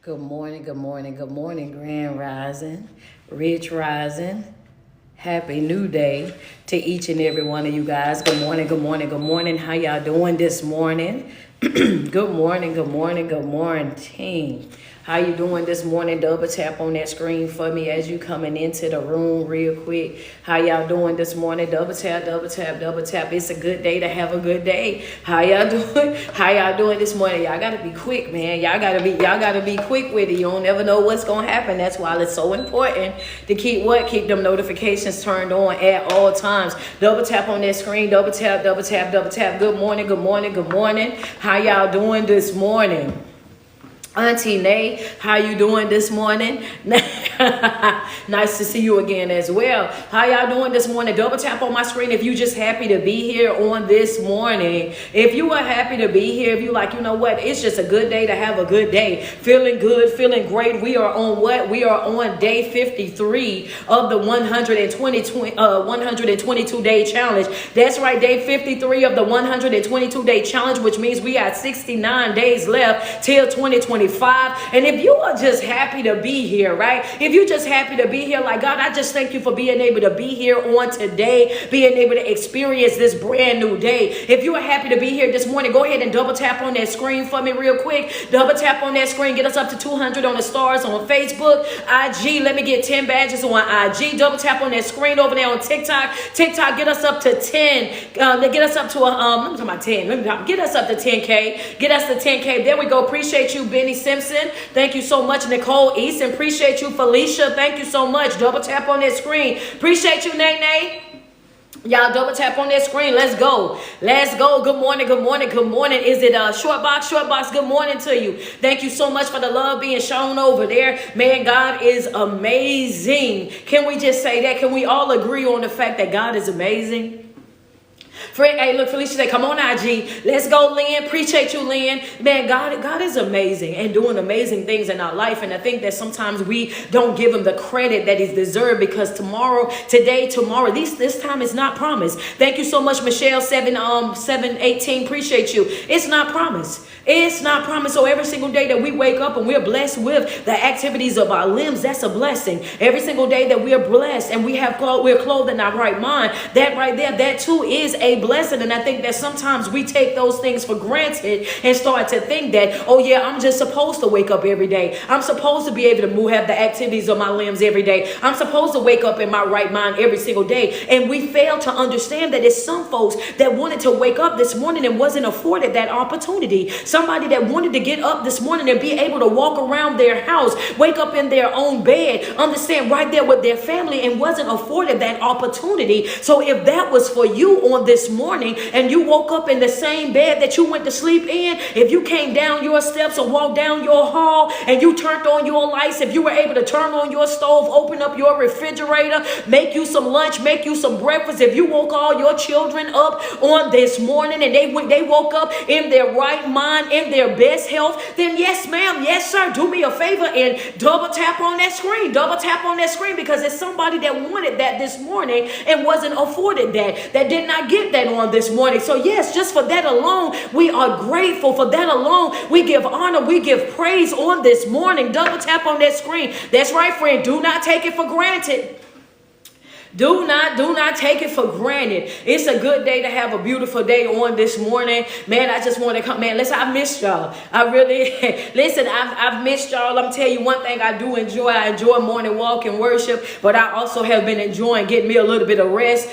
Good morning, good morning, good morning, Grand Rising, Rich Rising. Happy new day to each and every one of you guys. Good morning, good morning, good morning. How y'all doing this morning? Good morning, good morning, good morning, team. How you doing this morning? Double tap on that screen for me as you coming into the room real quick. How y'all doing this morning? Double tap, double tap, double tap. It's a good day to have a good day. How y'all doing? How y'all doing this morning? Y'all gotta be quick, man. Y'all gotta be quick with it. You don't never know what's gonna happen. That's why it's so important to keep them notifications turned on at all times. Double tap on that screen. Double tap, double tap, double tap. Good morning, good morning, good morning. How y'all doing this morning? Auntie Nay, how you doing this morning? Nice to see you again as well. How y'all doing this morning? Double tap on my screen if you just happy to be here on this morning. If you are happy to be here, if you like, you know what, it's just a good day to have a good day. Feeling good, feeling great. We are on what? We are on day 53 of the 122 day challenge. That's right, day 53 of the 122 day challenge, which means we got 69 days left till 2025. And if you are just happy to be here, right? If you're just happy to be here, like, God, I just thank you for being able to be here on today, being able to experience this brand new day. If you are happy to be here this morning, go ahead and double tap on that screen for me real quick. Double tap on that screen. Get us up to 200 on the stars on Facebook, IG. Let me get 10 badges on IG. Double tap on that screen over there on TikTok. TikTok, get us up to 10. Get us up to I'm talking about 10. Get us up to 10K. Get us to 10K. There we go. Appreciate you, Benny Simpson. Thank you so much, Nicole Easton. Appreciate you, Felicia. Thank you so much. Double tap on that screen. Appreciate you, Nene. Y'all double tap on that screen. Let's go. Let's go. Good morning. Good morning. Good morning. Is it Short Box? Short Box, good morning to you. Thank you so much for the love being shown over there. Man, God is amazing. Can we just say that? Can we all agree on the fact that God is amazing? Hey, look, Felicia said, come on, IG. Let's go, Lynn. Appreciate you, Lynn. Man, God is amazing and doing amazing things in our life. And I think that sometimes we don't give him the credit that he's deserved because tomorrow, this time is not promised. Thank you so much, Michelle, 718. Appreciate you. It's not promised. It's not promised. So every single day that we wake up and we're blessed with the activities of our limbs, that's a blessing. Every single day that we are blessed and we're clothed in our right mind, that right there, that too is a blessing. And I think that sometimes we take those things for granted and start to think that, oh yeah, I'm just supposed to wake up every day. I'm supposed to be able to have the activities of my limbs every day. I'm supposed to wake up in my right mind every single day. And we fail to understand that it's some folks that wanted to wake up this morning and wasn't afforded that opportunity. Somebody that wanted to get up this morning and be able to walk around their house, wake up in their own bed, understand right there with their family and wasn't afforded that opportunity. So if that was for you on this morning and you woke up in the same bed that you went to sleep in, if you came down your steps or walked down your hall and you turned on your lights, if you were able to turn on your stove, open up your refrigerator, make you some lunch, make you some breakfast, if you woke all your children up on this morning and they woke up in their right mind, in their best health, then yes, ma'am, yes, sir, do me a favor and double tap on that screen. Double tap on that screen because it's somebody that wanted that this morning and wasn't afforded that did not get that on this morning. So yes, just for that alone, we are grateful. For that alone, we give honor, we give praise on this morning. Double tap on that screen. That's right, friend. Do not take it for granted. Do not take it for granted. It's a good day to have a beautiful day on this morning. Man, I just want to come. Man, listen, I missed y'all. I really, listen, I've missed y'all. I'm telling you one thing I do enjoy. I enjoy morning walk and worship, but I also have been enjoying getting me a little bit of rest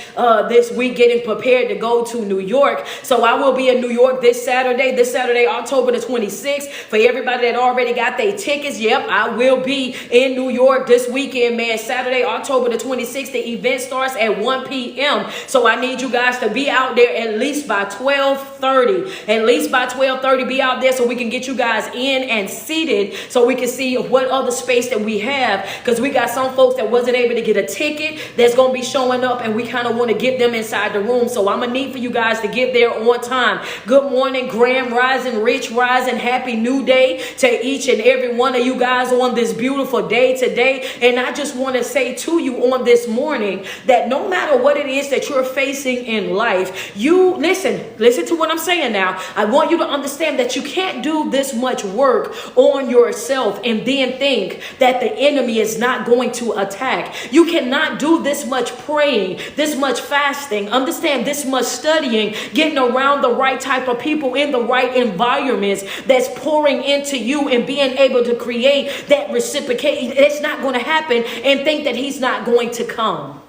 this week, getting prepared to go to New York. So I will be in New York this Saturday, October the 26th. For everybody that already got their tickets, yep, I will be in New York this weekend, man. Saturday, October the 26th, the event starts at 1 p.m. So I need you guys to be out there at least by 12:30. At least by 12:30, be out there so we can get you guys in and seated so we can see what other space that we have. Because we got some folks that wasn't able to get a ticket that's going to be showing up and we kind of want to get them inside the room. So I'm going to need for you guys to get there on time. Good morning, Grand Rising, Rich Rising. Happy new day to each and every one of you guys on this beautiful day today. And I just want to say to you on this morning point that no matter what it is that you're facing in life, you listen to what I'm saying now. I want you to understand that you can't do this much work on yourself and then think that the enemy is not going to attack. You cannot do this much praying, this much fasting, understand this much studying, getting around the right type of people in the right environments that's pouring into you and being able to create that reciprocate. It's not going to happen and think that he's not going to come.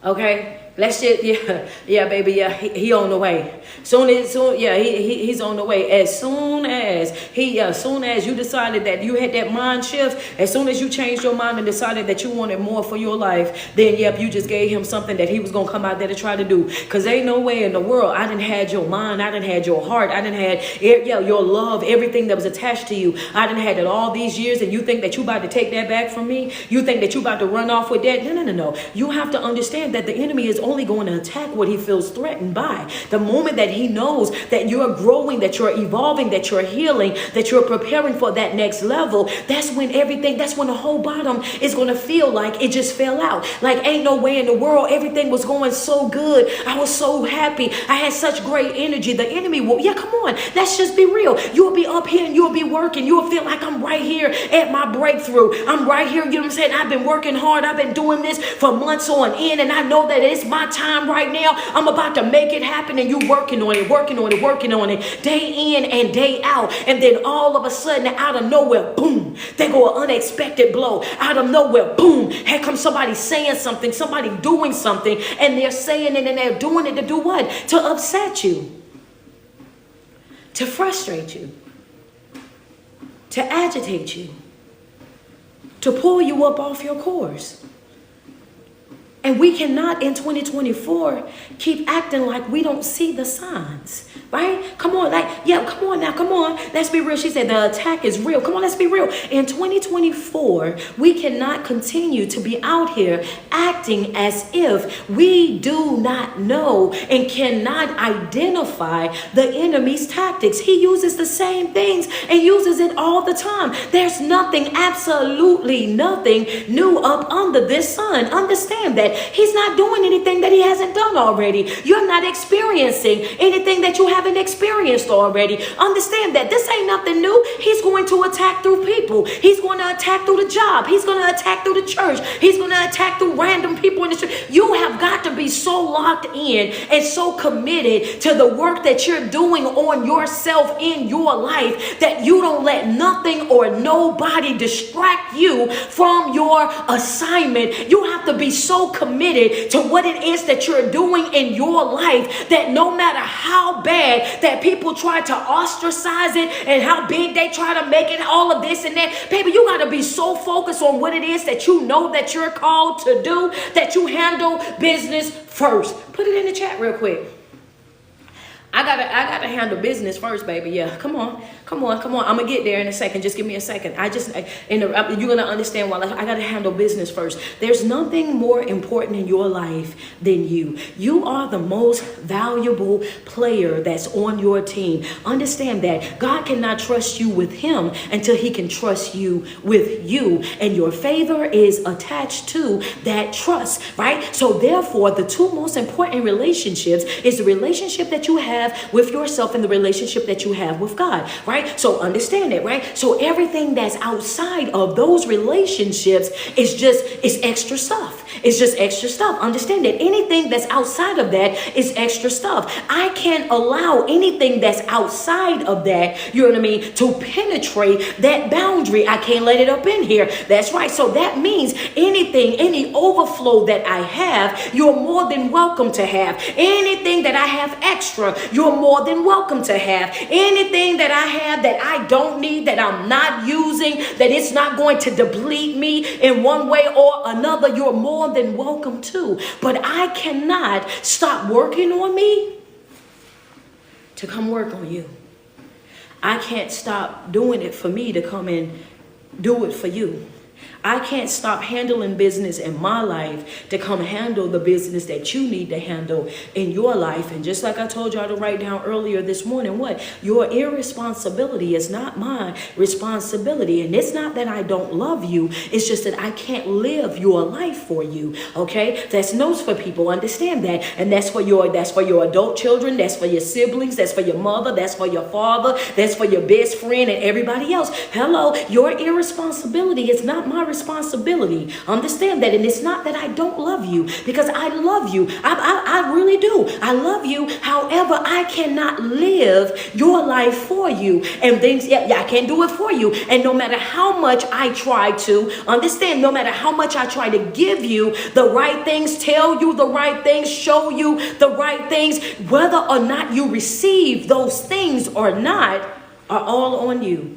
Okay? Let's just, baby, he on the way. He's on the way. As soon as you decided that you had that mind shift, as soon as you changed your mind and decided that you wanted more for your life, then you just gave him something that he was gonna come out there to try to do. Cause ain't no way in the world I didn't had your mind, I didn't had your heart, I didn't had your love, everything that was attached to you. I didn't had it all these years, and you think that you about to take that back from me? You think that you about to run off with that? No. You have to understand that the enemy is only going to attack what he feels threatened by. The moment that he knows that you're growing, that you're evolving, that you're healing, that you're preparing for that next level, that's when the whole bottom is going to feel like it just fell out. Like ain't no way in the world, everything was going so good. I was so happy. I had such great energy. The enemy will, come on, let's just be real. You'll be up here and you'll be working. You'll feel like I'm right here at my breakthrough. I'm right here, you know what I'm saying? I've been working hard. I've been doing this for months on end, and I know that it's my time right now. I'm about to make it happen, and you working on it day in and day out. And then all of a sudden, out of nowhere, boom, they go an unexpected blow. Out of nowhere, boom, here comes somebody saying something, somebody doing something, and they're saying it and they're doing it to do what? To upset you, to frustrate you, to agitate you, to pull you up off your course. And we cannot in 2024 keep acting like we don't see the signs, right? Come on, come on. Let's be real. She said the attack is real. Come on, let's be real. In 2024, we cannot continue to be out here acting as if we do not know and cannot identify the enemy's tactics. He uses the same things and uses it all the time. There's nothing, absolutely nothing new up under this sun. Understand that. He's not doing anything that he hasn't done already. You're not experiencing anything that you haven't experienced already. Understand that this ain't nothing new. He's going to attack through people. He's going to attack through the job. He's going to attack through the church. He's going to attack through random people in the church. You have got to be so locked in and so committed to the work that you're doing on yourself in your life that you don't let nothing or nobody distract you from your assignment. You have to be so committed to what it is that you're doing in your life that no matter how bad that people try to ostracize it and how big they try to make it, all of this and that, baby, you got to be so focused on what it is that you know that you're called to do that you handle business first. Put it in the chat real quick. I gotta handle business first, baby. Yeah, come on. I'm gonna get there in a second. Just give me a second. You're gonna understand why I gotta handle business first. There's nothing more important in your life than you. You are the most valuable player that's on your team. Understand that God cannot trust you with him until he can trust you with you. And your favor is attached to that trust, right? So therefore, the two most important relationships is the relationship that you have with yourself and the relationship that you have with God, right? So understand it, right? So everything that's outside of those relationships is extra stuff. It's just extra stuff. Understand that anything that's outside of that is extra stuff. I can't allow anything that's outside of that, you know what I mean, to penetrate that boundary. I can't let it up in here. That's right. So that means any overflow that I have, you're more than welcome to have. Anything that I have extra, you're more than welcome to have. Anything that I have that I don't need, that I'm not using, that it's not going to deplete me in one way or another, you're more than welcome to. But I cannot stop working on me to come work on you. I can't stop doing it for me to come and do it for you. I can't stop handling business in my life to come handle the business that you need to handle in your life. And just like I told y'all to write down earlier this morning, what? Your irresponsibility is not my responsibility. And it's not that I don't love you. It's just that I can't live your life for you. Okay? That's notes for people. Understand that. And that's for your adult children. That's for your siblings. That's for your mother. That's for your father. That's for your best friend and everybody else. Hello, your irresponsibility is not my responsibility. Understand that. And it's not that I don't love you, because I love you. I really do. I love you. However, I cannot live your life for you. And things, I can't do it for you. And no matter how much I try to understand, no matter how much I try to give you the right things, tell you the right things, show you the right things, whether or not you receive those things or not, are all on you.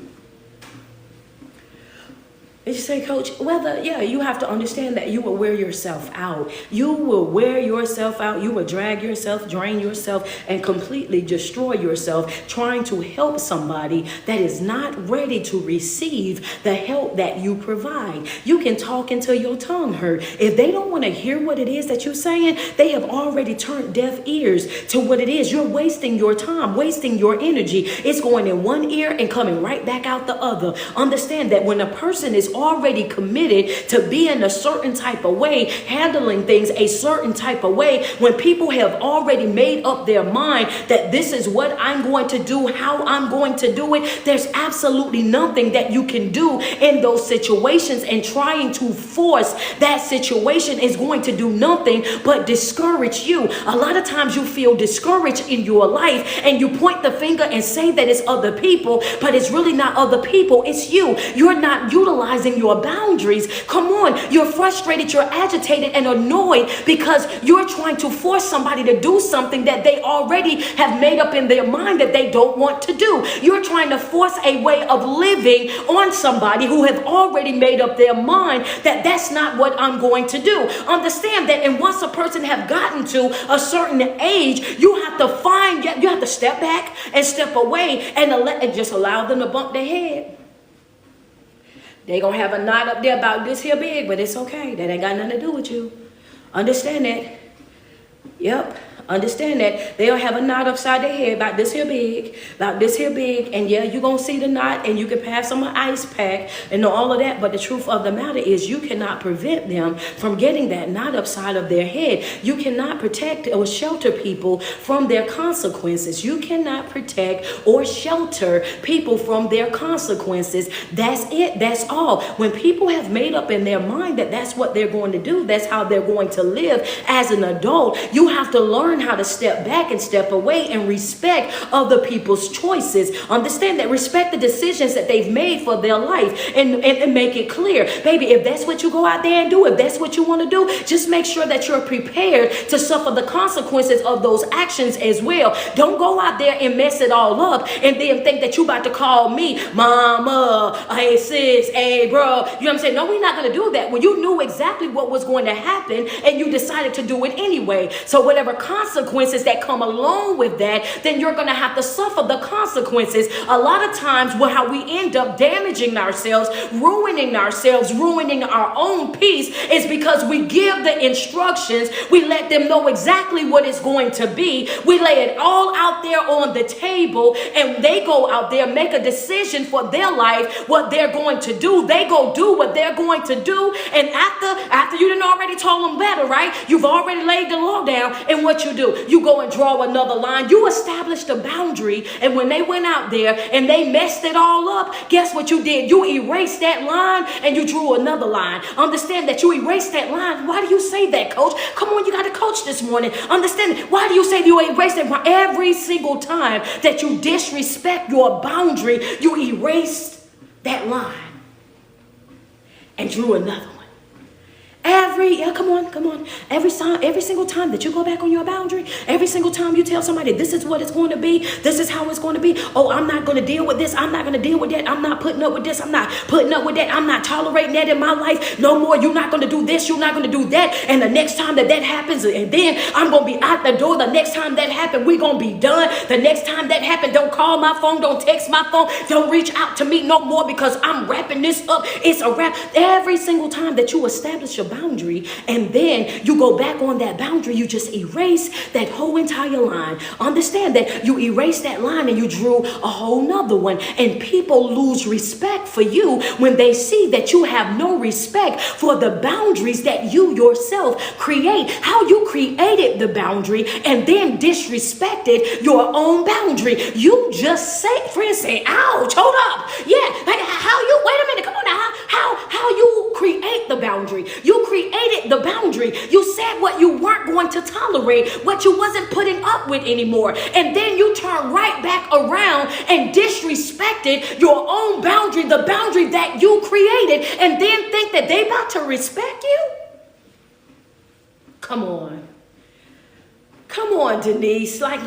And you say, Coach, you have to understand that you will wear yourself out. You will wear yourself out. You will drag yourself, drain yourself, and completely destroy yourself trying to help somebody that is not ready to receive the help that you provide. You can talk until your tongue hurt. If they don't want to hear what it is that you're saying, they have already turned deaf ears to what it is. You're wasting your time, wasting your energy. It's going in one ear and coming right back out the other. Understand that when a person is already committed to being a certain type of way, handling things a certain type of way, when people have already made up their mind that this is what I'm going to do, how I'm going to do it, there's absolutely nothing that you can do in those situations. And trying to force that situation is going to do nothing but discourage you. A lot of times you feel discouraged in your life and you point the finger and say that it's other people, but it's really not other people, it's you. You're not utilizing your boundaries. Come on, you're frustrated, you're agitated and annoyed because you're trying to force somebody to do something that they already have made up in their mind that they don't want to do. You're trying to force a way of living on somebody who have already made up their mind that that's not what I'm going to do. Understand that, and once a person have gotten to a certain age, you have to step back and step away and just allow them to bump their head. They gonna have a knot up there about this here big, but it's okay. That ain't got nothing to do with you. Understand that. Yep. Understand that. They'll have a knot upside their head about this here big, and yeah, you're going to see the knot and you can pass them an ice pack and all of that, but the truth of the matter is you cannot prevent them from getting that knot upside of their head. You cannot protect or shelter people from their consequences. You cannot protect or shelter people from their consequences. That's it. That's all. When people have made up in their mind that that's what they're going to do, that's how they're going to live as an adult, you have to learn how to step back and step away and respect other people's choices. Understand that. Respect the decisions that they've made for their life and make it clear, baby, if that's what you go out there and do, if that's what you want to do, just make sure that you're prepared to suffer the consequences of those actions as well. Don't go out there and mess it all up and then think that you about to call me mama, hey sis, hey bro. You know what I'm saying? No, we're not going to do that. When you knew exactly what was going to happen and you decided to do it anyway. So whatever consequences that come along with that, then you're going to have to suffer the consequences. A lot of times how we end up damaging ourselves, ruining our own peace is because we give the instructions. We let them know exactly what it's going to be. We lay it all out there on the table and they go out there, make a decision for their life, what they're going to do. They go do what they're going to do. And after you didn't already told them better, right? You've already laid the law down. And what you do, you go and draw another line. You established a boundary. And when they went out there and they messed it all up, guess what you did? You erased that line and you drew another line. Understand that you erased that line. Why do you say that, coach? Come on, you got to coach this morning. Understand it. Why do you say you erased it? Every single time that you disrespect your boundary, you erased that line and drew another one. Come on. Every single time that you go back on your boundary, every single time you tell somebody this is what it's going to be, this is how it's going to be. Oh, I'm not going to deal with this. I'm not going to deal with that. I'm not putting up with this. I'm not putting up with that. I'm not tolerating that in my life no more. You're not going to do this. You're not going to do that. And the next time that happens, and then I'm going to be out the door. The next time that happens, we're going to be done. The next time that happens, don't call my phone. Don't text my phone. Don't reach out to me no more because I'm wrapping this up. It's a wrap. Every single time that you establish a boundary and then you go back on that boundary, you just erase that whole entire line. Understand that you erase that line and you drew a whole nother one. And people lose respect for you when they see that you have no respect for the boundaries that you yourself create. How you created the boundary and then disrespected your own boundary. You just friends say, ouch, hold up. Yeah, like how you, wait a minute, come on now. How you create the boundary. You created the boundary. You said what you weren't going to tolerate, what you wasn't putting up with anymore. And then you turn right back around and disrespected your own boundary, the boundary that you created, and then think that they about to respect you? Come on. Come on, Denise. Like,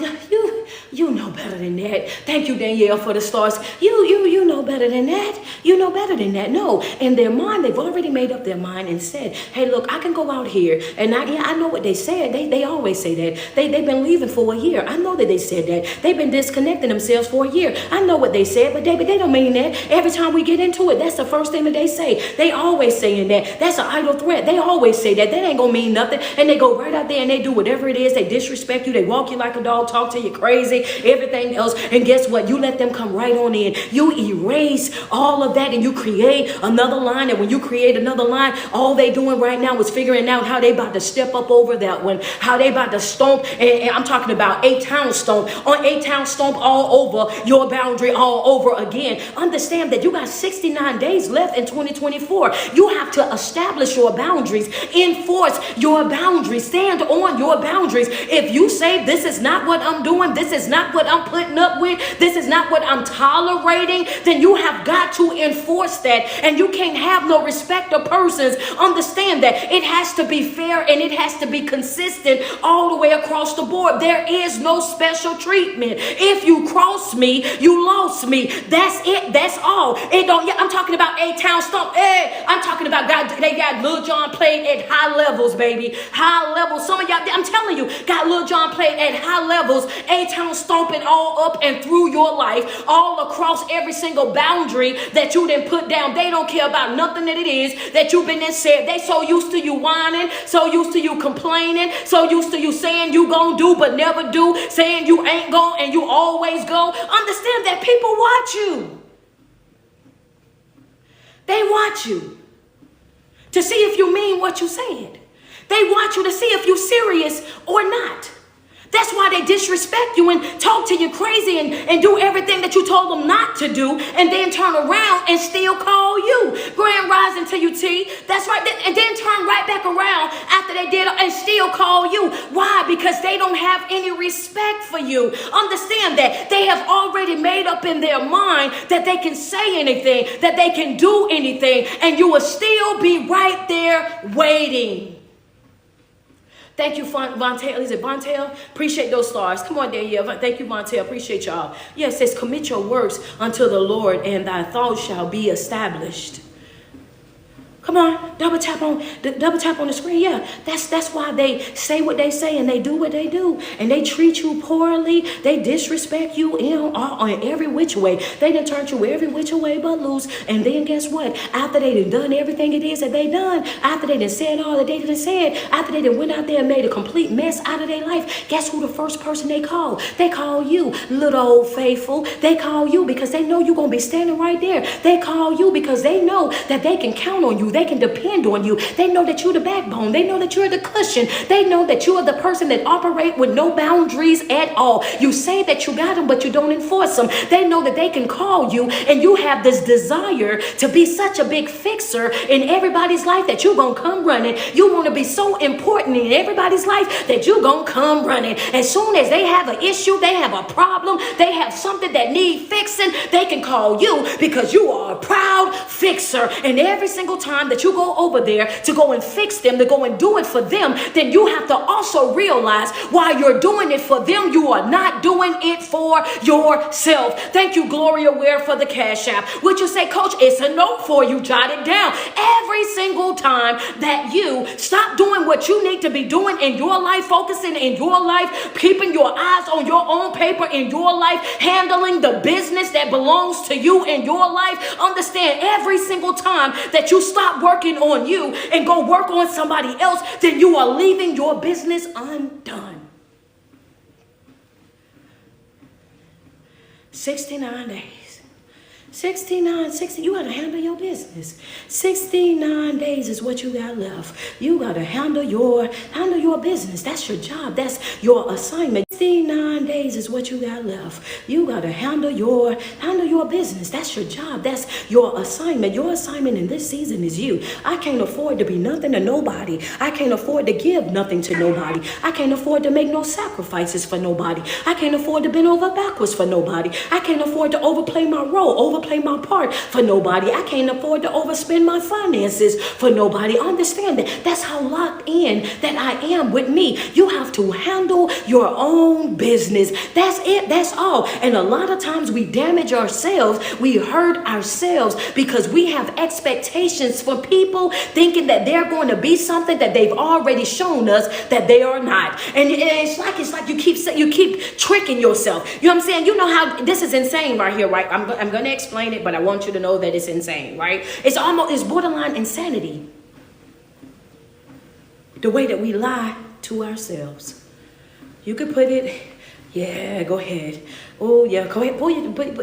you know better than that. Thank you, Danielle, for the stars. You know better than that. You know better than that. No, in their mind, they've already made up their mind and said, hey, look, I can go out here. And I know what they said. They always say that. They've been leaving for a year. I know that they said that. They've been disconnecting themselves for a year. I know what they said, but they don't mean that. Every time we get into it, that's the first thing that they say. They always saying that. That's an idle threat. They always say that. That ain't gonna mean nothing. And they go right out there and they do whatever it is. They disrespect you. They walk you like a dog, talk to you crazy, everything else. And guess what? You let them come right on in. You erase all of that and you create another line. And when you create another line, all they doing right now is figuring out how they about to step up over that one, how they about to stomp. And I'm talking about 8-town stomp on 8-town stomp all over your boundary all over again. Understand that you got 69 days left in 2024. You have to establish your boundaries, enforce your boundaries, stand on your boundaries. If you say this is not what I'm doing, this is not what I'm putting up with, this is not what I'm tolerating, then you have got to enforce that. And you can't have no respect of persons. Understand that it has to be fair and it has to be consistent all the way across the board. There is no special treatment. If you cross me, you lost me. That's it. That's all. It don't. Yeah, I'm talking about 8-town stomp. Hey, I'm talking about they got Lil Jon played at high levels, baby. High levels. Some of y'all, I'm telling you, got Lil Jon played at high levels. 8-town stomping all up and through your life, all across every single boundary that you didn't put down. They don't care about nothing that it is that you've been and said. They so used to you whining, so used to you complaining, so used to you saying you gonna do but never do, saying you ain't going and you always go. Understand that people watch you. They watch you to see if you mean what you said. They watch you to see if you're serious or not. That's why they disrespect you and talk to you crazy and do everything that you told them not to do and then turn around and still call you. Grand rising to you, T. That's right. And then turn right back around after they did and still call you. Why? Because they don't have any respect for you. Understand that they have already made up in their mind that they can say anything, that they can do anything, and you will still be right there waiting. Thank you, Vontail. Is it Vontail? Appreciate those stars. Come on, Danielle. Thank you, Vontail. Appreciate y'all. Yeah, it says, commit your works unto the Lord, and thy thoughts shall be established. Come on, double tap on the screen. Yeah, that's why they say what they say and they do what they do, and they treat you poorly. They disrespect you in every which way. They done turned you every which way but loose. And then guess what? After they done everything it is that they done, after they done said all that they done said, after they done went out there and made a complete mess out of their life, guess who the first person they call? They call you, little old faithful. They call you because they know you're gonna be standing right there. They call you because they know that they can count on you. They can depend on you. They know that you're the backbone. They know that you're the cushion. They know that you are the person that operate with no boundaries at all. You say that you got them, but you don't enforce them. They know that they can call you, and you have this desire to be such a big fixer in everybody's life that you're going to come running. You want to be so important in everybody's life that you're going to come running. As soon as they have an issue, they have a problem, they have something that need fixing, they can call you because you are a proud fixer. And every single time time that you go over there to go and fix them, to go and do it for them, then you have to also realize while you're doing it for them, you are not doing it for yourself. Thank you, Gloria Ware, for the Cash App. Would you say, Coach, it's a note for you. Jot it down. Every single time that you stop doing what you need to be doing in your life, focusing in your life, keeping your eyes on your own paper in your life, handling the business that belongs to you in your life, understand every single time that you stop working on you and go work on somebody else, then you are leaving your business undone. 69 days. 60, you got to handle your business. 69 days is what you got left. You got to handle your business. That's your job. That's your assignment. 69 days is what you got left. You got to handle your business. That's your job. That's your assignment. Your assignment in this season is you. I can't afford to be nothing to nobody. I can't afford to give nothing to nobody. I can't afford to make no sacrifices for nobody. I can't afford to bend over backwards for nobody. I can't afford to overplay my role, overplay my part for nobody. I can't afford to overspend my finances for nobody. Understand that. That's how locked in that I am with me. You have to handle your own business. That's it. That's all. And a lot of times we damage ourselves. We hurt ourselves because we have expectations for people thinking that they're going to be something that they've already shown us that they are not. And it's like you keep tricking yourself. You know what I'm saying? You know how this is insane right here, right? I'm going to explain it, but I want you to know that it's insane, right? It's borderline insanity. The way that we lie to ourselves. You could put it, yeah, go ahead. Oh, yeah, go ahead. Boy,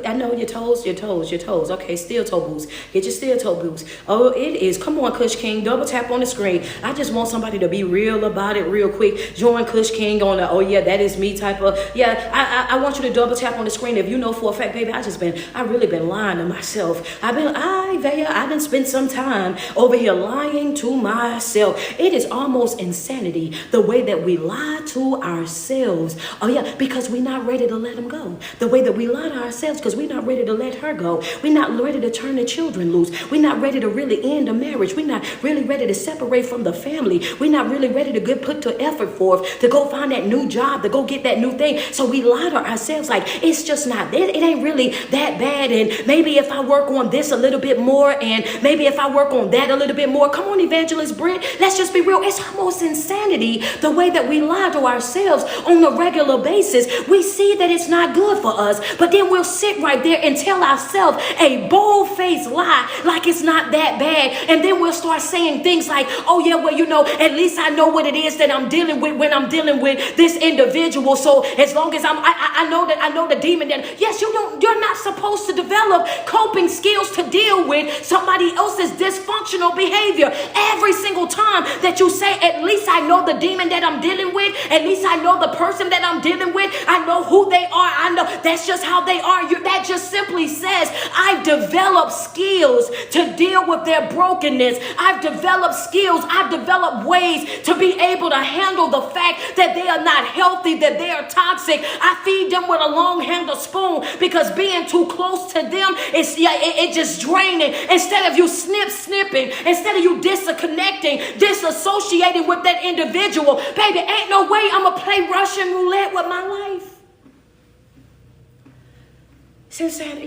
I know your toes. Okay, steel toe boots. Get your steel toe boots. Oh, it is. Come on, Kush King. Double tap on the screen. I just want somebody to be real about it real quick. Join Kush King on the, oh, yeah, that is me type of, yeah, I want you to double tap on the screen. If you know for a fact, baby, I really been lying to myself. I done spent some time over here lying to myself. It is almost insanity the way that we lie to ourselves. Oh, yeah, because we're not ready to let them go. The way that we lie to ourselves because we're not ready to let her go. We're not ready to turn the children loose. We're not ready to really end a marriage. We're not really ready to separate from the family. We're not really ready to put the effort forth to go find that new job, to go get that new thing. So we lie to ourselves like it's just not, it ain't really that bad. And maybe if I work on this a little bit more and maybe if I work on that a little bit more. Come on, Evangelist Britt. Let's just be real. It's almost insanity the way that we lie to ourselves on a regular basis. We see that it's not good for us, but then we'll sit right there and tell ourselves a bold-faced lie like it's not that bad, and then we'll start saying things like, oh yeah, well, you know, at least I know what it is that I'm dealing with when I'm dealing with this individual, so as long as I know the demon, then yes, you're not supposed to develop coping skills to deal with somebody else's dysfunctional behavior. Every single time that you say, at least I know the demon that I'm dealing with, at least I know the person that I'm dealing with, I know who they are, I know that's just how they are. That just simply says I've developed skills to deal with their brokenness. I've developed skills. I've developed ways to be able to handle the fact that they are not healthy, that they are toxic. I feed them with a long handled spoon because being too close to them is it just draining. Instead of you snipping, instead of you disconnecting, disassociating with that individual, baby, ain't no way I'm gonna play Russian roulette with my life. Since that,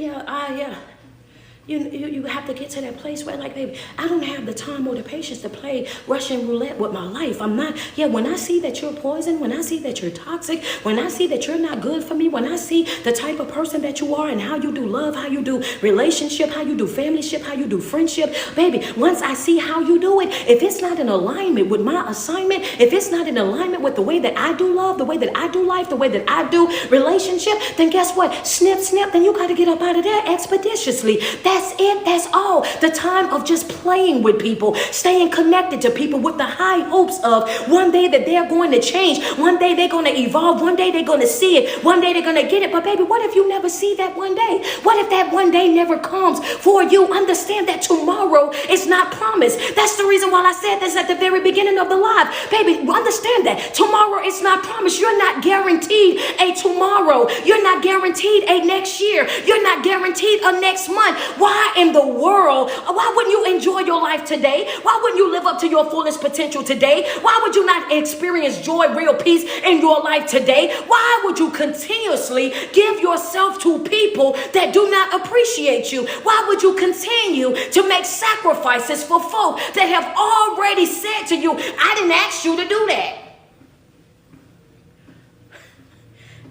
you have to get to that place where, like, baby, I don't have the time or the patience to play Russian roulette with my life. I'm not, when I see that you're poison, when I see that you're toxic, when I see that you're not good for me, when I see the type of person that you are and how you do love, how you do relationship, how you do familyship, how you do friendship, baby, once I see how you do it, if it's not in alignment with my assignment, if it's not in alignment with the way that I do love, the way that I do life, the way that I do relationship, then guess what? Snip, then you got to get up out of there expeditiously. That's it. That's all. The time of just playing with people, staying connected to people with the high hopes of one day that they're going to change. One day they're going to evolve. One day they're going to see it. One day they're going to get it. But baby, what if you never see that one day? What if that one day never comes for you? Understand that tomorrow is not promised. That's the reason why I said this at the very beginning of the live. Baby, understand that tomorrow is not promised. You're not guaranteed a tomorrow. You're not guaranteed a next year. You're not guaranteed a next month. Why in the world, why wouldn't you enjoy your life today? Why wouldn't you live up to your fullest potential today? Why would you not experience joy, real peace in your life today? Why would you continuously give yourself to people that do not appreciate you? Why would you continue to make sacrifices for folk that have already said to you, I didn't ask you to do that?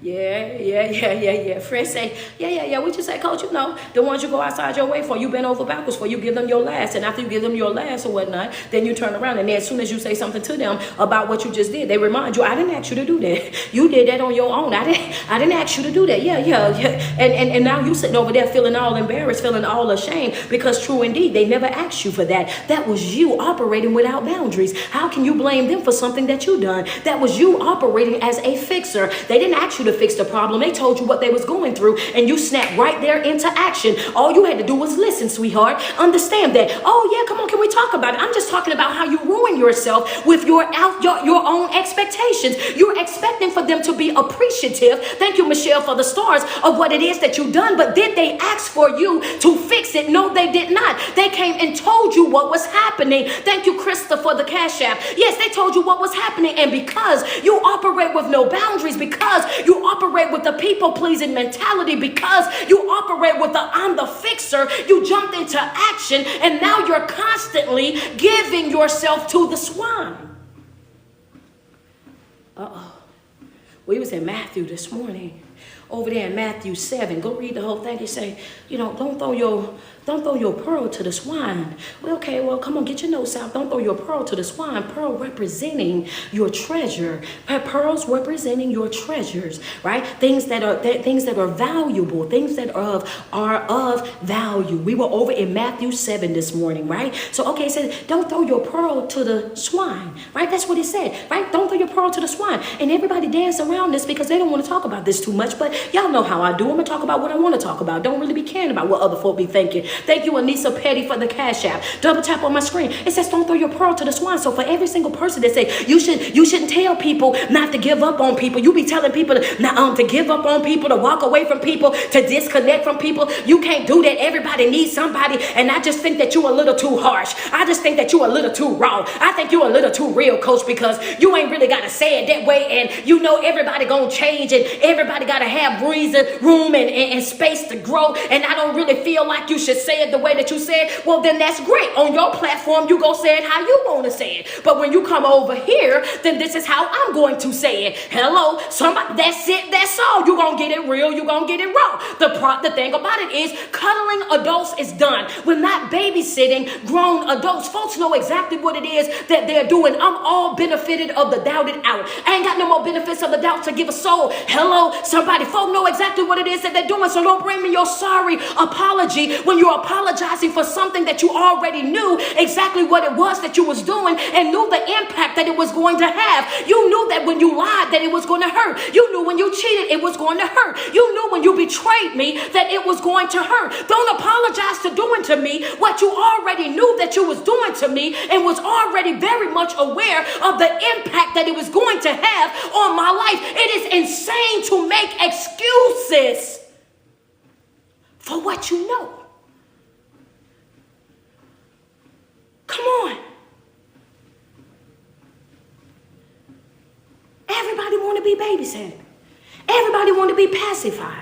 Yeah. Friends say, yeah. We just say, Coach, you know, the ones you go outside your way for, you bend over backwards for, you give them your last. And after you give them your last or whatnot, then you turn around. And then as soon as you say something to them about what you just did, they remind you, I didn't ask you to do that. You did that on your own. I didn't ask you to do that. Yeah. And now you sitting over there feeling all embarrassed, feeling all ashamed, because true indeed, they never asked you for that. That was you operating without boundaries. How can you blame them for something that you done? That was you operating as a fixer. They didn't ask you to fix the problem. They told you what they was going through, and you snapped right there into action. All you had to do was listen, sweetheart. Understand that. Oh yeah, come on, can we talk about it? I'm just talking about how you ruin yourself with your own expectations. You're expecting for them to be appreciative. Thank you, Michelle, for the stars of what it is that you've done. But did they ask for you to fix it? No, they did not. They came and told you what was happening. Thank you, Krista, for the Cash App. Yes, they told you what was happening, and because you operate with no boundaries, because you operate with the people-pleasing mentality, because you operate with the I'm the fixer, you jumped into action, and now you're constantly giving yourself to the swine. We was in Matthew this morning. Over there in Matthew 7, go read the whole thing. They say, you know, don't throw your pearl to the swine. Well, okay, well, come on, get your notes out. Don't throw your pearl to the swine. Pearl representing your treasure. Pearls representing your treasures, right? Things that are valuable, things that are of value. We were over in Matthew 7 this morning, right? So, okay, it says, don't throw your pearl to the swine, right? That's what it said, right? Don't throw your pearl to the swine. And everybody dance around this because they don't want to talk about this too much, but y'all know how I do. I'm going to talk about what I want to talk about. Don't really be caring about what other folk be thinking. Thank you, Anissa Petty, for the Cash App. Double tap on my screen. It says, don't throw your pearl to the swine. So for every single person that say, you shouldn't tell people not to give up on people. You be telling people to give up on people, to walk away from people, to disconnect from people. You can't do that. Everybody needs somebody. And I just think that you're a little too harsh. I just think that you're a little too raw. I think you're a little too real, Coach, because you ain't really got to say it that way. And you know everybody gonna change, and everybody got to have breathing room and space to grow. And I don't really feel like you should say it the way that you said. Well, then that's great. On your platform, you go say it how you want to say it. But when you come over here, then this is how I'm going to say it. Hello, somebody, that's it, that's all. You're going to get it real, you're going to get it raw. The thing about it is, cuddling adults is done. We're not babysitting grown adults. Folks know exactly what it is that they're doing. I'm all benefited of the doubted out. I ain't got no more benefits of the doubt to give a soul. Hello, somebody. Folk know exactly what it is that they're doing. So don't bring me your sorry apology when you're apologizing for something that you already knew exactly what it was that you was doing and knew the impact that it was going to have. You knew that when you lied that it was going to hurt. You knew when you cheated it was going to hurt. You knew when you betrayed me that it was going to hurt. Don't apologize to doing to me what you already knew that you was doing to me and was already very much aware of the impact that it was going to have on my life. It is insane to make excuses for what you know. Come on. Everybody want to be babysat. Everybody want to be pacified.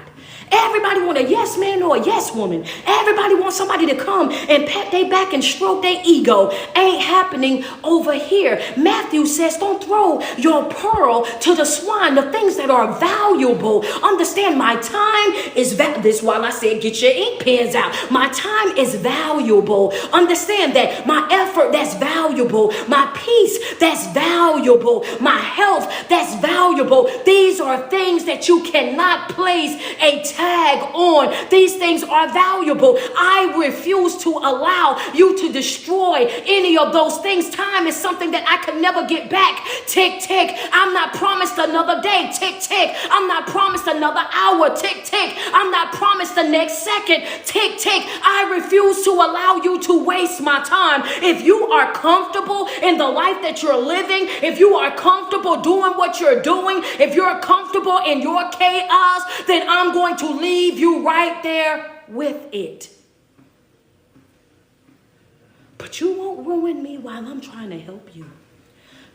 Everybody want a yes man or a yes woman. Everybody wants somebody to come and pat their back and stroke their ego. Ain't happening over here. Matthew says, don't throw your pearl to the swine, the things that are valuable. Understand, my time is this while I said get your ink pens out. My time is valuable. Understand that my effort, that's valuable. My peace, that's valuable. My health, that's valuable. These are things that you cannot place a tag on. These things are valuable. I refuse to allow you to destroy any of those things. Time is something that I can never get back. Tick, tick. I'm not promised another day. Tick, tick. I'm not promised another hour. Tick, tick. I'm not promised the next second. Tick, tick. I refuse to allow you to waste my time. If you are comfortable in the life that you're living, if you are comfortable doing what you're doing, if you're comfortable in your chaos, then I'm going to leave you right there with it. don't ruin me while I'm trying to help you.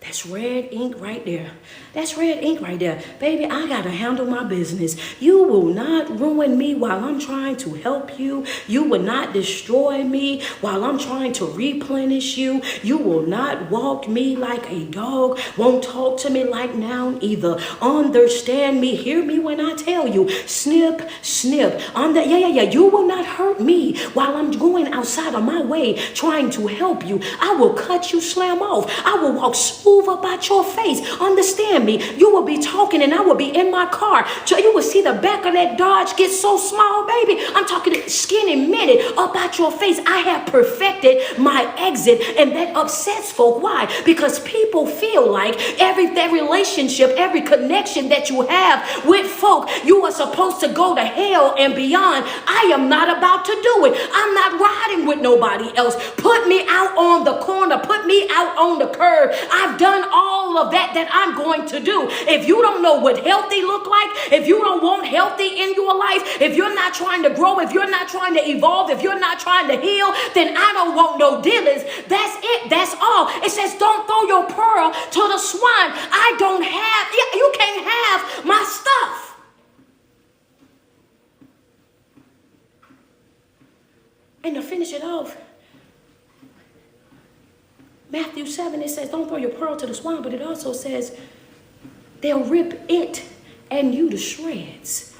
That's red ink right there. That's red ink right there. Baby, I got to handle my business. You will not ruin me while I'm trying to help you. You will not destroy me while I'm trying to replenish you. You will not walk me like a dog. Won't talk to me like now either. Understand me. Hear me when I tell you. Snip, snip. You will not hurt me while I'm going outside of my way trying to help you. I will cut you slam off. I will walk smooth about your face. Understand me. You will be talking and I will be in my car. So you will see the back of that Dodge get so small, baby. I'm talking skinny minute up out your face. I have perfected my exit, and that upsets folk. Why? Because people feel like that relationship, every connection that you have with folk, you are supposed to go to hell and beyond. I am not about to do it. I'm not riding with nobody else. Put me out on the corner. Put me out on the curb. I've done all of that I'm going to do. If you don't know what healthy look like, if you don't want healthy in your life, if you're not trying to grow, if you're not trying to evolve, if you're not trying to heal, then I don't want no dealings. That's it. That's all. It says don't throw your pearl to the swine. I don't have, you can't have my stuff. And to finish it off, Matthew 7, it says, don't throw your pearl to the swine, but it also says, they'll rip it and you to shreds.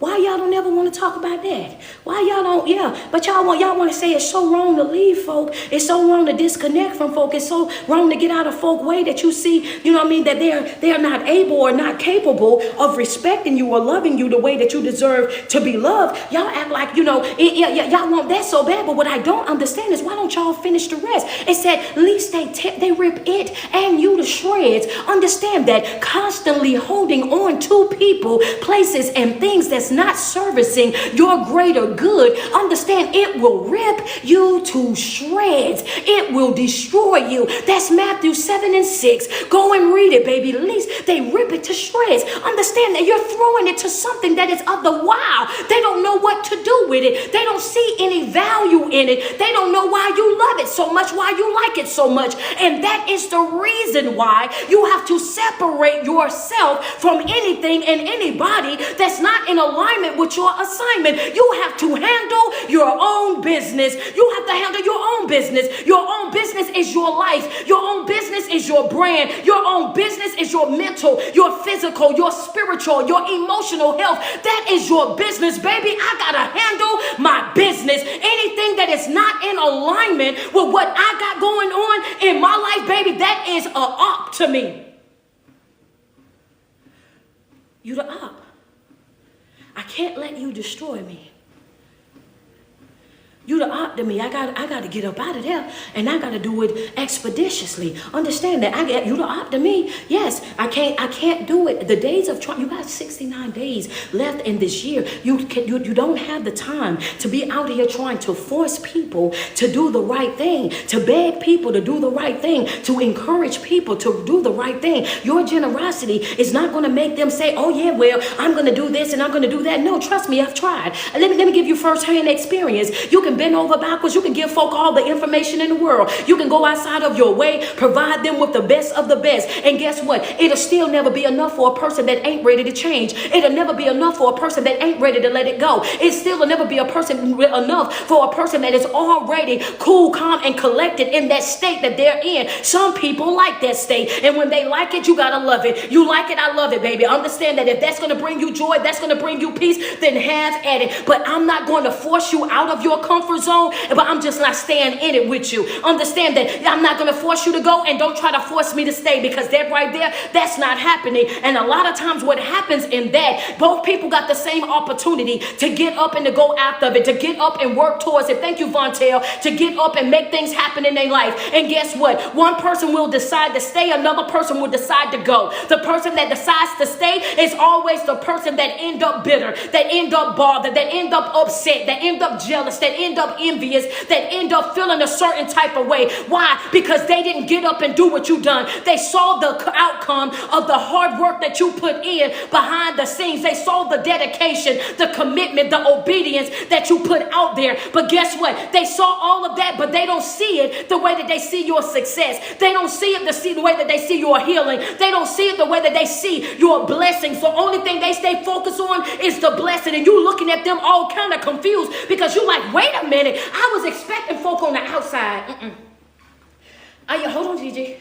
Why y'all don't ever want to talk about that? Why y'all don't, but y'all want to say it's so wrong to leave folk. It's so wrong to disconnect from folk. It's so wrong to get out of folk way that you see, that they're not able or not capable of respecting you or loving you the way that you deserve to be loved. Y'all act like, y'all want that so bad, but what I don't understand is why don't y'all finish the rest? It said, at least they rip it and you to shreds. Understand that constantly holding on to people, places, and things that's not servicing your greater good, understand it will rip you to shreds. It will destroy you. That's Matthew 7 and 6. Go and read it, baby. At least they rip it to shreds. Understand that you're throwing it to something that is of the wild. They don't know what to do with it. They don't see any value in it. They don't know why you love it so much, why you like it so much. And that is the reason why you have to separate yourself from anything and anybody that's not in alignment with your assignment. You have to handle your own business. You have to handle your own business. Your own business is your life. Your own business is your brand. Your own business is your mental, your physical, your spiritual, your emotional health. That is your business, baby. I gotta handle my business. Anything that is not in alignment with what I got going on in my life, baby, that is a op to me. You the op. I can't let you destroy me. You the op to me. I got to get up out of there, and I got to do it expeditiously. Understand that you the op to me. Yes, I can't do it. The days of trying. You got 69 days left in this year. You don't have the time to be out here trying to force people to do the right thing, to beg people to do the right thing, to encourage people to do the right thing. Your generosity is not going to make them say, "Oh yeah, well, I'm going to do this and I'm going to do that." No, trust me, I've tried. Let me give you firsthand experience. You can bend over backwards. You can give folk all the information in the world. You can go outside of your way, provide them with the best of the best. And guess what? It'll still never be enough for a person that ain't ready to change. It'll never be enough for a person that ain't ready to let it go. It still will never be enough for a person that is already cool, calm, and collected in that state that they're in. Some people like that state. And when they like it, you gotta love it. You like it, I love it, baby. Understand that if that's gonna bring you joy, that's gonna bring you peace, then have at it. But I'm not going to force you out of your comfort zone, but I'm just not staying in it with you. Understand that I'm not going to force you to go, and don't try to force me to stay, because that right there, that's not happening. And a lot of times what happens in that, both people got the same opportunity to get up and to go after it, to get up and work towards it. Thank you, Vontail. To get up and make things happen in their life. And guess what? One person will decide to stay, another person will decide to go. The person that decides to stay is always the person that end up bitter, that end up bothered, that end up upset, that end up jealous, that end up envious, envious that end up feeling a certain type of way. Why? Because they didn't get up and do what you done. They saw the outcome of the hard work that you put in behind the scenes. They saw the dedication, the commitment, the obedience that you put out there. But guess what? They saw all of that, but they don't see it the way that they see your success. They don't see it the way that they see your healing. They don't see it the way that they see your blessings. The only thing they stay focused on is the blessing. And you looking at them all kind of confused because you like, wait a minute. I was expecting folk on the outside. Hold on, Gigi.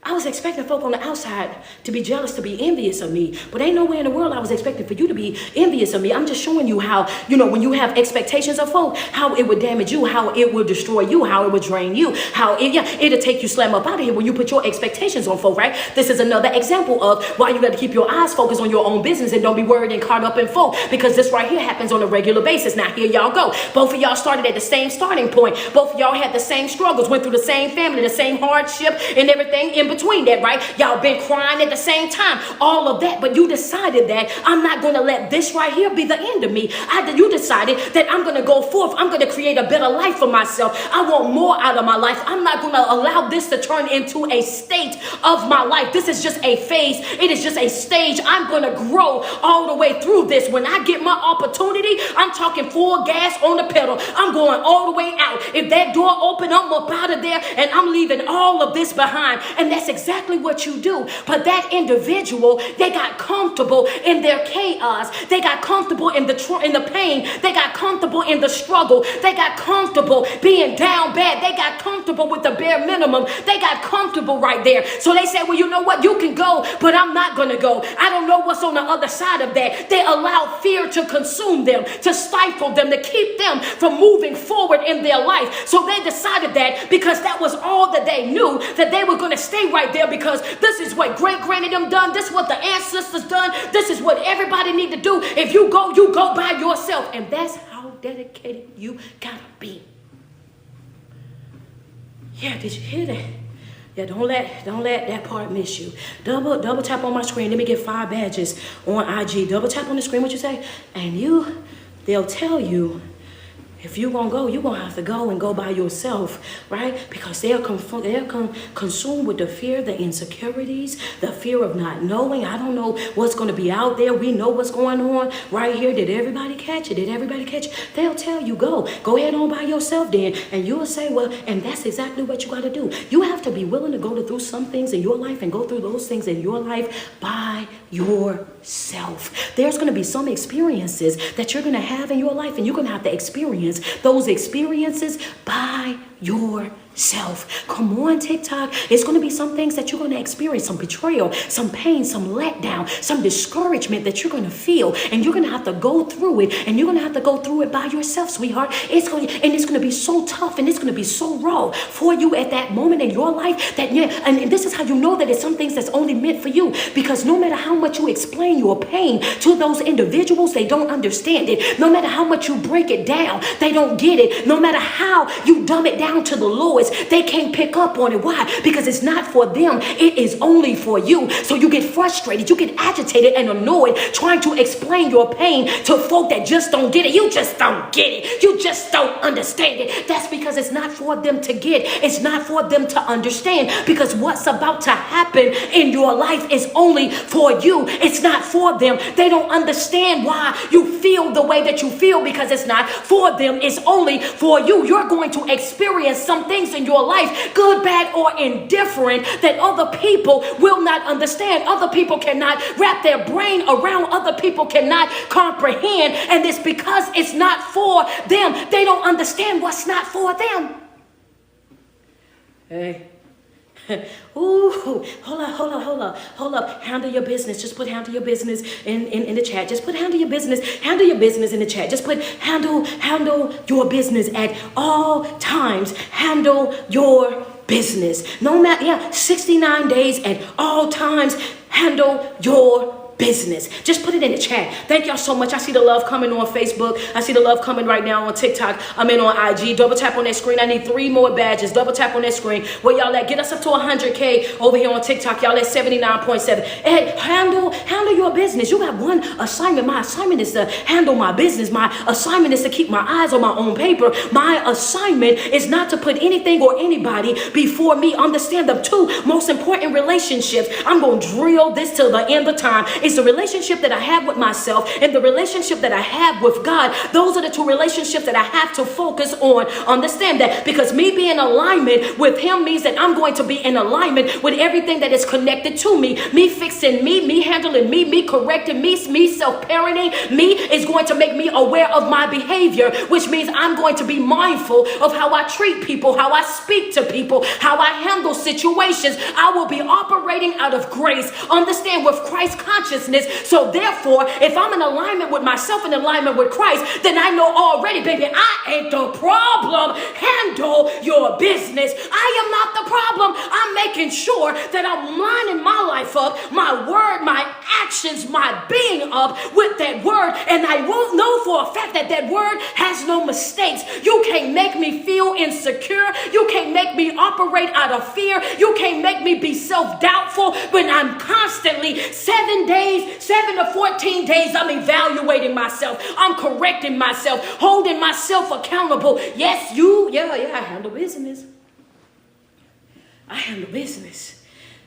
I was expecting folk on the outside to be jealous, to be envious of me. But ain't nowhere in the world I was expecting for you to be envious of me. I'm just showing you how, when you have expectations of folk, how it would damage you, how it will destroy you, how it would drain you, how it'll take you slam up out of here when you put your expectations on folk, right? This is another example of why you got to keep your eyes focused on your own business and don't be worried and caught up in folk, because this right here happens on a regular basis. Now, here y'all go. Both of y'all started at the same starting point. Both of y'all had the same struggles, went through the same family, the same hardship and everything in between that, right? Y'all been crying at the same time, all of that, but you decided that I'm not going to let this right here be the end of me. You decided that I'm going to go forth. I'm going to create a better life for myself. I want more out of my life. I'm not going to allow this to turn into a state of my life. This is just a phase. It is just a stage. I'm going to grow all the way through this. When I get my opportunity, I'm talking full gas on the pedal. I'm going all the way out. If that door open, I'm up out of there and I'm leaving all of this behind. And that's exactly what you do. But that individual, they got comfortable in their chaos. They got comfortable in the pain. They got comfortable in the struggle. They got comfortable being down bad. They got comfortable with the bare minimum. They got comfortable right there. So they said, well, you know what? You can go, but I'm not going to go. I don't know what's on the other side of that. They allow fear to consume them, to stifle them, to keep them from moving forward in their life. So they decided that because that was all that they knew, that they were going to stay right there, because this is what great-granny them done. This is what the ancestors done. This is what everybody need to do. If you go by yourself. And that's how dedicated you gotta be. Yeah, did you hear that? Yeah, don't let that part miss you. Double tap on my screen. Let me get 5 badges on IG. Double tap on the screen, what you say? And they'll tell you, if you're going to go, you're going to have to go and go by yourself, right? Because they're consumed with the fear, the insecurities, the fear of not knowing. I don't know what's going to be out there. We know what's going on right here. Did everybody catch it? Did everybody catch it? They'll tell you, go ahead on by yourself then. And you'll say, well, and that's exactly what you got to do. You have to be willing to go through some things in your life and go through those things in your life by yourself. There's going to be some experiences that you're going to have in your life, and you're going to have to experience those experiences by yourself. Come on, TikTok. It's going to be some things that you're going to experience, some betrayal, some pain, some letdown, some discouragement that you're going to feel, and you're going to have to go through it, and you're going to have to go through it by yourself, sweetheart. It's going to be so tough, and it's going to be so raw for you at that moment in your life that, and this is how you know that it's some things that's only meant for you, because no matter how much you explain your pain to those individuals, they don't understand it. No matter how much you break it down, they don't get it. No matter how you dumb it down to the lowest, they can't pick up on it. Why? Because it's not for them. It is only for you. So you get frustrated, you get agitated and annoyed trying to explain your pain to folk that just don't get it. You just don't get it. You just don't understand it. That's because it's not for them to get. It's not for them to understand, because what's about to happen in your life is only for you. It's not for them. They don't understand why you feel the way that you feel, because it's not for them. It's only for you. You're going to experience some things in your life, good, bad, or indifferent, that other people will not understand. Other people cannot wrap their brain around. Other people cannot comprehend. And it's because it's not for them. They don't understand what's not for them. Hey. Ooh, hold up. Handle your business. Just put handle your business in the chat. Just put handle your business in the chat. Just put handle your business at all times. Handle your business. No matter, 69 days at all times. Handle your business. Just put it in the chat. Thank y'all so much. I see the love coming on Facebook. I see the love coming right now on TikTok. I'm in on IG. Double tap on that screen. I need 3 more badges. Double tap on that screen. Where y'all at? Get us up to 100K over here on TikTok. Y'all at 79.7. Ed, handle your business. You got one assignment. My assignment is to handle my business. My assignment is to keep my eyes on my own paper. My assignment is not to put anything or anybody before me. Understand the 2 most important relationships. I'm going to drill this till the end of time. It's the relationship that I have with myself and the relationship that I have with God. Those are the 2 relationships that I have to focus on. Understand that, because me being in alignment with him means that I'm going to be in alignment with everything that is connected to me. Me fixing me handling me correcting me self-parenting me is going to make me aware of my behavior, which means I'm going to be mindful of how I treat people, how I speak to people, how I handle situations. I will be operating out of grace. Understand, with Christ consciousness. So therefore, if I'm in alignment with myself, in alignment with Christ, then I know already, baby, I ain't the problem. Handle your business. I am not the problem. I'm making sure that I'm lining my life up, my word, my actions, my being up with that word. And I won't know for a fact that that word has no mistakes. You can't make me feel insecure. You can't make me operate out of fear. You can't make me be self-doubtful when I'm constantly 7 to 14 days, I'm evaluating myself. I'm correcting myself, holding myself accountable. Yes, I handle business. I handle business.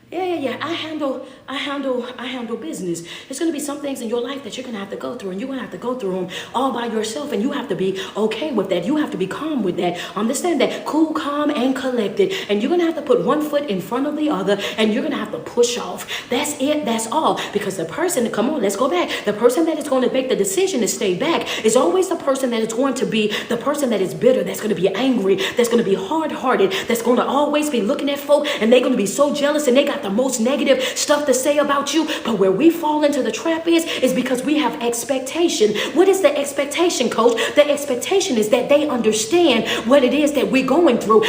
Yeah. I handle business. There's going to be some things in your life that you're going to have to go through, and you're going to have to go through them all by yourself, and you have to be okay with that. You have to be calm with that. Understand that. Cool, calm, and collected. And you're going to have to put one foot in front of the other, and you're going to have to push off. That's it. That's all. Because the person, come on, let's go back. The person that is going to make the decision to stay back is always the person that is going to be the person that is bitter, that's going to be angry, that's going to be hard-hearted, that's going to always be looking at folk, and they're going to be so jealous, and they got the most negative stuff to say about you. But where we fall into the trap is because we have expectation. What is the expectation, coach? The expectation is that they understand what it is that we're going through.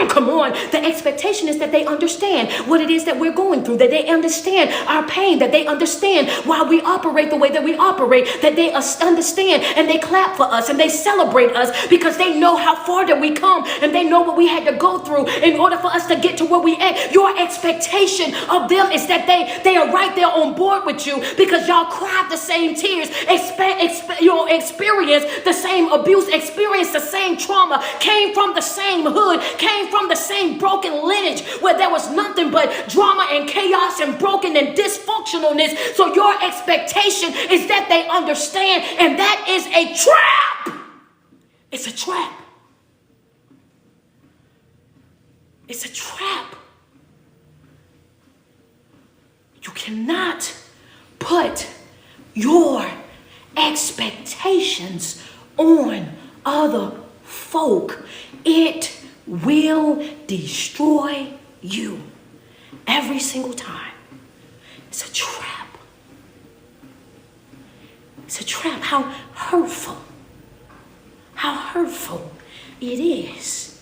Come on. The expectation is that they understand what it is that we're going through, that they understand our pain, that they understand why we operate the way that we operate, that they understand and they clap for us and they celebrate us because they know how far that we come and they know what we had to go through in order for us to get to where we at. Your expectation of them is that they are right there on board with you because y'all cried the same tears, experience the same abuse, experience the same trauma, came from the same hood, came from the same broken lineage where there was nothing but drama and chaos and broken and dysfunctionalness. So your expectation is that they understand, and that is a trap. It's a trap. It's a trap. You cannot put your expectations on other folk. It will destroy you every single time. It's a trap. It's a trap. How hurtful. How hurtful it is.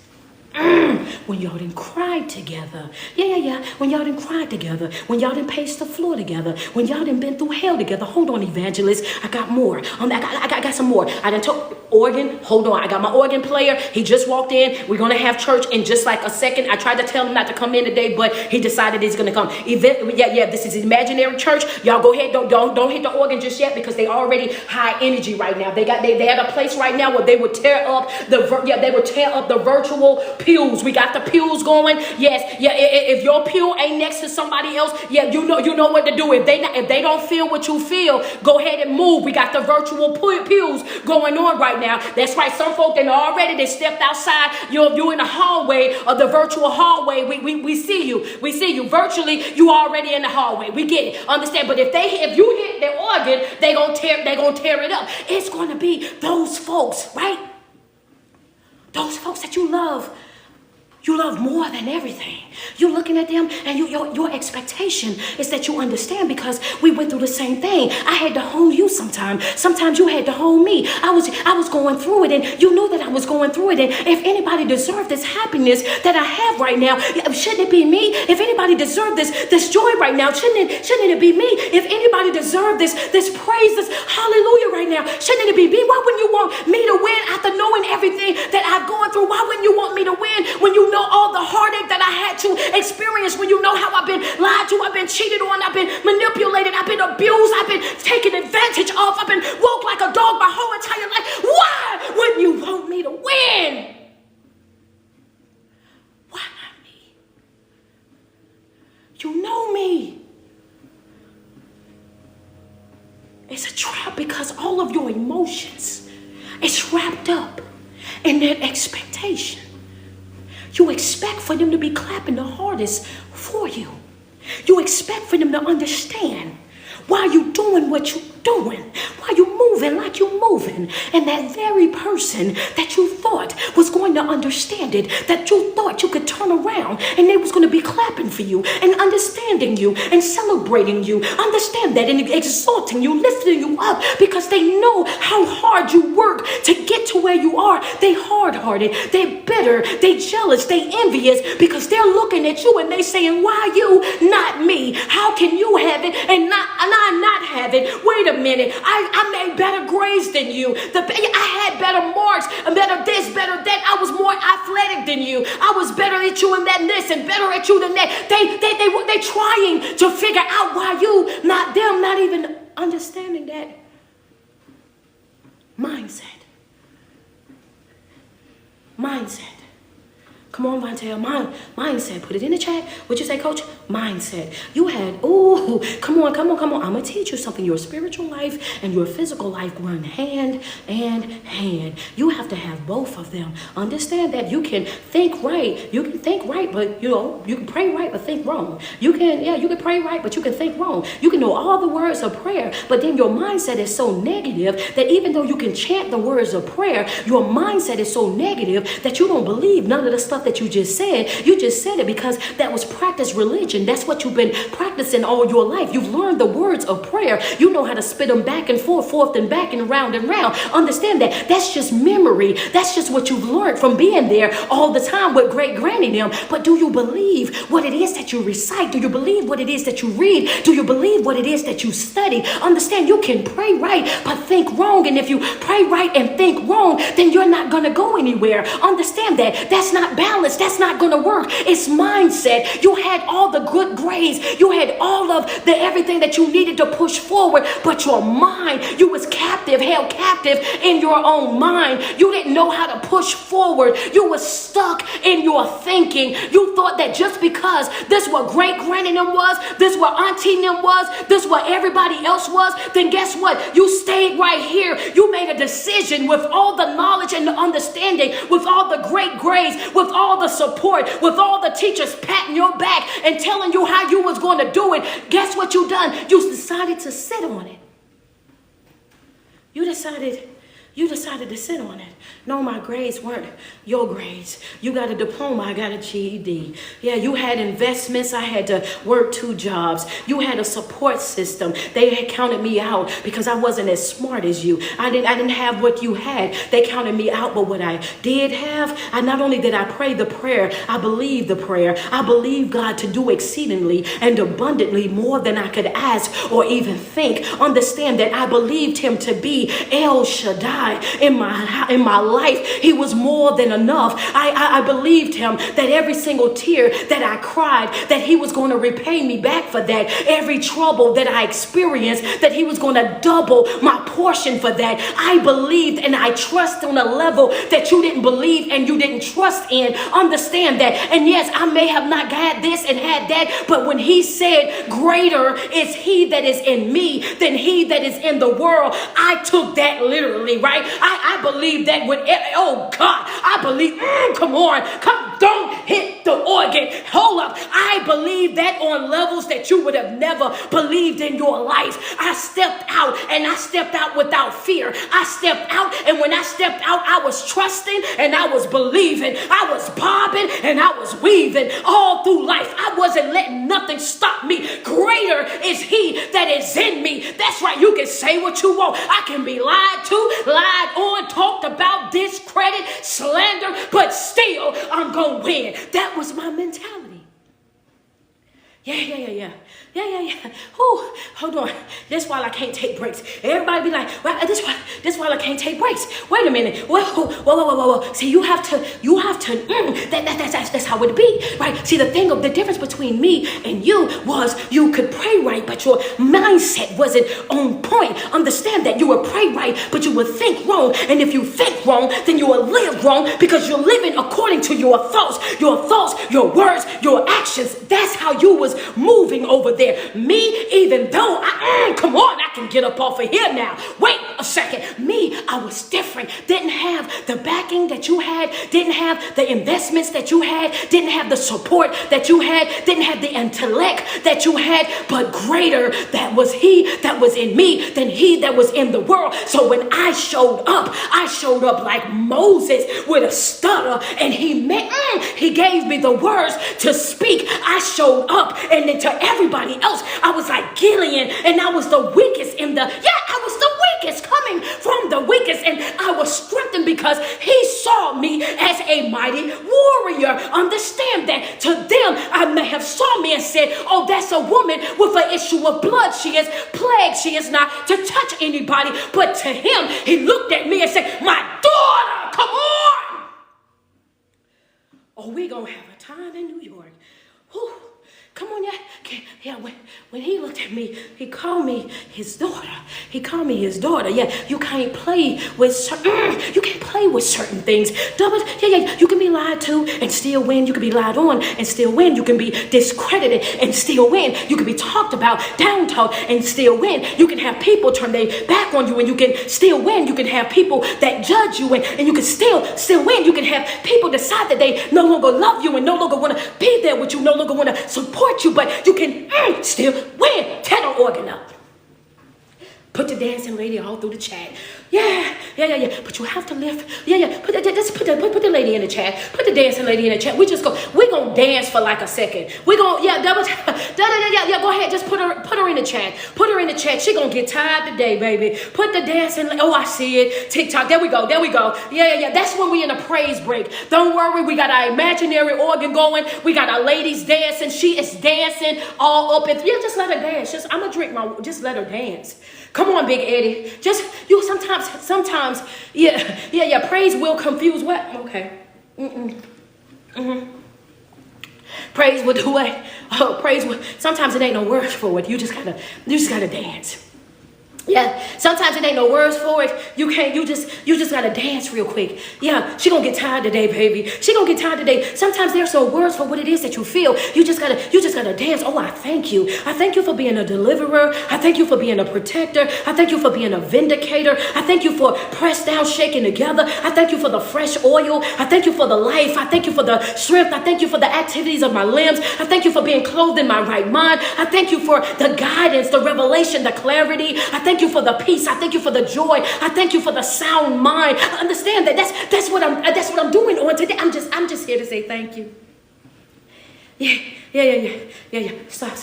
When y'all done cried together. Yeah. When y'all done cried together. When y'all done paced the floor together. When y'all done been through hell together. Hold on, evangelist. I got more. I got some more. I done told organ. Hold on. I got my organ player. He just walked in. We're going to have church in just like a second. I tried to tell him not to come in today, but he decided he's going to come. This is imaginary church. Y'all go ahead. Don't hit the organ just yet because they already high energy right now. They had a place right now where they would tear up the virtual pews. We got the pews going. Yes. If your pew ain't next to somebody else, you know what to do. If they don't feel what you feel, go ahead and move. We got the virtual pews going on right now. That's right. Some folk they stepped outside. You're in the hallway of the virtual hallway. We see you. We see you virtually. You already in the hallway. We get it. Understand? But if you hit their organ, they gonna tear it up. It's gonna be those folks, right? Those folks that you love. You love more than everything. You're looking at them and your expectation is that you understand because we went through the same thing. I had to hold you sometimes. Sometimes you had to hold me. I was going through it and you knew that I was going through it. And if anybody deserved this happiness that I have right now, shouldn't it be me? If anybody deserved this joy right now, shouldn't it be me? If anybody deserved this praise, this hallelujah right now, shouldn't it be me? Why wouldn't you want me to win after knowing everything that I've gone through? Why wouldn't you want me to win when you know all the heartache that I had to experience, when you know how I've been lied to, I've been cheated on, I've been manipulated, I've been abused, I've been taken advantage of, I've been woke like a dog my whole entire life? Why wouldn't you want me to win? Why not me? You know me. It's a trap because all of your emotions is wrapped up in that expectation. You expect for them to be clapping the hardest for you. You expect for them to understand why you doing what you doing, why you moving like you moving. And that very person that you thought was going to understand it, that you thought you could turn around and they was going to be clapping for you and understanding you and celebrating you, understand that, and exalting you, lifting you up because they know how hard you work to get to where you are. They hard-hearted, they bitter, they jealous, they envious because they're looking at you and they saying, why you, not me? How can you have it and I not have it? Wait a minute, I made better grades than you. I had better marks, better this, better that. I was more athletic than you. I was better at you and that and this and better at you than that. They trying to figure out why you, not them, not even understanding that mindset. Come on, Vontae, mindset. Put it in the chat. What'd you say, coach? Mindset. You had, come on. I'm going to teach you something. Your spiritual life and your physical life run hand in hand. You have to have both of them. Understand that you can think right. You can think right, but, you can pray right, but think wrong. You can pray right, but you can think wrong. You can know all the words of prayer, but then your mindset is so negative that even though you can chant the words of prayer, your mindset is so negative that you don't believe none of the stuff that you just said. You just said it because that was practice religion. That's what you've been practicing all your life. You've learned the words of prayer. You know how to spit them back and forth and back and round and round. Understand that. That's just memory. That's just what you've learned from being there all the time with great granny them. But do you believe what it is that you recite? Do you believe what it is that you read? Do you believe what it is that you study? Understand, you can pray right but think wrong. And if you pray right and think wrong, then you're not going to go anywhere. Understand that. That's not balance. That's not going to work. It's mindset. You had all the good grades. You had all of the everything that you needed to push forward, but your mind, you was captive, held captive in your own mind. You didn't know how to push forward. You was stuck in your thinking. You thought that just because this what great granny them was, this what auntie them was, this what everybody else was, then guess what? You stayed right here. You made a decision with all the knowledge and the understanding, with all the great grades, with all the support, with all the teachers patting your back and telling you how you was going to do it. Guess what you done? You decided to sit on it. You decided to sit on it. No, my grades weren't your grades. You got a diploma, I got a GED. Yeah, you had investments, I had to work 2 jobs. You had a support system. They had counted me out because I wasn't as smart as you. I didn't have what you had. They counted me out, but what I did have, not only did I pray the prayer, I believed the prayer. I believed God to do exceedingly and abundantly more than I could ask or even think. Understand that I believed him to be El Shaddai. In my life, he was more than enough. I believed him that every single tear that I cried, that he was going to repay me back for that. Every trouble that I experienced, that he was going to double my portion for that. I believed and I trust on a level that you didn't believe and you didn't trust in. Understand that. And yes, I may have not had this and had that, but when he said greater is he that is in me than he that is in the world, I took that literally, right? I believe that with, oh God, I believe, come on, don't hit the organ. Hold up. I believe that on levels that you would have never believed in your life. I stepped out, and I stepped out without fear. I stepped out, and when I stepped out, I was trusting and I was believing. I was bobbing and I was weaving all through life. I wasn't letting nothing stop me. Greater is he that is in me. That's right. You can say what you want. I can be lied to, lied on, talked about, discredit, slander, but still I'm going to win. That was my mentality. Yeah. Whew, hold on. That's why I can't take breaks. Everybody be like, well, this why I can't take breaks. Wait a minute. Whoa. See, you have to, that's how it be, right? See, the difference between me and you was you could pray right, but your mindset wasn't on point. Understand that you would pray right, but you would think wrong. And if you think wrong, then you will live wrong because you're living according to your thoughts, your words, your actions. That's how you was moving over there. Me, even though come on, I can get up off of here now. Wait a second. Me, I was different. Didn't have the backing that you had. Didn't have the investments that you had. Didn't have the support that you had. Didn't have the intellect that you had. But greater that was he that was in me than he that was in the world. So when I showed up like Moses with a stutter, and he gave me the words to speak. I showed up, and then to everybody else, I was like Gideon, and I was the weakest I was the weakest, coming from the weakest, and I was strengthened because he saw me as a mighty warrior. Understand that to them, I may have saw me and said, oh, that's a woman with an issue of blood. She is plagued. She is not to touch anybody. But to him, he looked at me and said, my daughter, come on. Oh, we're going to have a time in New York. Whew. Come on, yeah. When he looked at me, he called me his daughter. Yeah, you can't play with certain things. You can be lied to and still win. You can be lied on and still win. You can be discredited and still win. You can be talked about, down talked and still win. You can have people turn their back on you and you can still win. You can have people that judge you and you can still win. You can have people decide that they no longer love you and no longer want to be there with you, no longer want to support you, but you can still win. Tenor organ up. Put the dancing lady all through the chat. Yeah. But you have to lift. Yeah. Put the lady in the chat. Put the dancing lady in the chat. We're gonna dance for like a second. We're gonna, go ahead. Just put her in the chat. Put her in the chat. She gonna get tired today, baby. Put the dancing, oh, I see it. TikTok, there we go. Yeah. That's when we in a praise break. Don't worry, we got our imaginary organ going. We got our ladies dancing. She is dancing all up. Just let her dance. I'm gonna just let her dance. Come on, Big Eddie. Sometimes, yeah. Praise will confuse what? Okay. Praise will do what? Oh, praise will. Sometimes it ain't no words for it. You just gotta dance. Yeah, sometimes it ain't no words for it. You just gotta dance real quick. Yeah, she gonna get tired today, baby. She gonna get tired today. Sometimes there's no words for what it is that you feel. You just gotta dance. Oh, I thank you. I thank you for being a deliverer. I thank you for being a protector. I thank you for being a vindicator. I thank you for pressed down, shaking together. I thank you for the fresh oil. I thank you for the life. I thank you for the strength. I thank you for the activities of my limbs. I thank you for being clothed in my right mind. I thank you for the guidance, the revelation, the clarity. I thank you for the peace. I thank you for the joy. I thank you for the sound mind. I understand that. That's what I'm doing on today. I'm just here to say thank you. Yeah. Stop.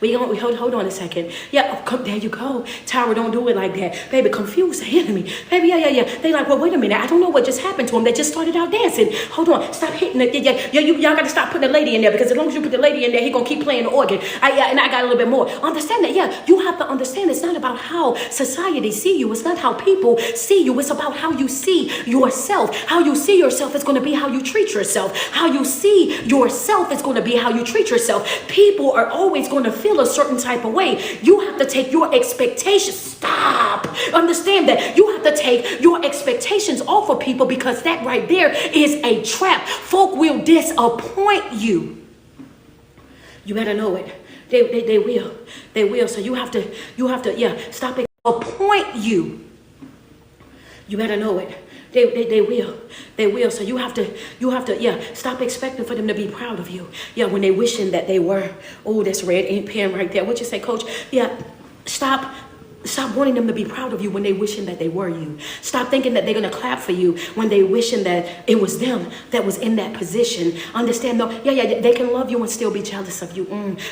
We hold on a second. Yeah, there you go. Tyra, don't do it like that. Baby, confuse the enemy. Baby, yeah. They like, well, wait a minute. I don't know what just happened to him. They just started out dancing. Hold on. Stop hitting it. Yeah. Y'all got to stop putting the lady in there because as long as you put the lady in there, he going to keep playing the organ. And I got a little bit more. Understand that. Yeah, you have to understand it's not about how society see you. It's not how people see you. It's about how you see yourself. How you see yourself is going to be how you treat yourself. How you see yourself is going to be how you treat yourself. People are always going to feel a certain type of way. You have to take your expectations. Stop. Understand that. You have to take your expectations off of people because that right there is a trap. Folk will disappoint you. You better know it. They will. So you have to, stop it. Appoint you. You better know it. They will. They will. So you have to, yeah, stop expecting for them to be proud of you. Yeah, when they wishing that they were. Oh, that's red ink pen right there. What you say, coach? Yeah, stop wanting them to be proud of you when they wishing that they were you. Stop thinking that they're going to clap for you when they wishing that it was them that was in that position. Understand though, yeah, they can love you and still be jealous of you.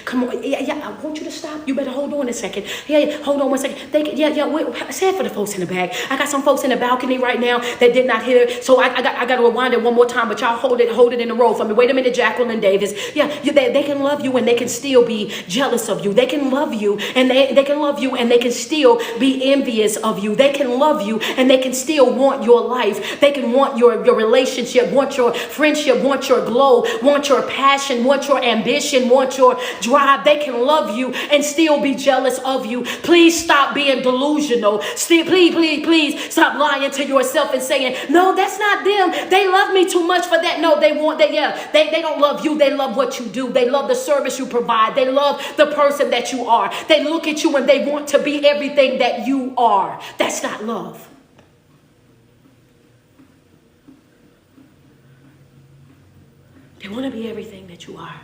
Come on, yeah, I want you to stop. You better hold on a second. Yeah, hold on one second. They can, wait, say it for the folks in the back. I got some folks in the balcony right now that did not hear it, so I got to rewind it one more time, but y'all hold it in a row for me. Wait a minute, Jacqueline Davis. Yeah, they can love you and they can still be jealous of you. They can love you and they can love you and they can still be envious of you. They can love you and they can still want your life. They can want your relationship, want your friendship, want your glow, want your passion, want your ambition, want your drive. They can love you and still be jealous of you. Please stop being delusional. Please stop lying to yourself and saying, no, that's not them. They love me too much for that. No, they don't love you. They love what you do. They love the service you provide. They love the person that you are. They look at you and they want to be everything that you are. That's not love. They want to be everything that you are.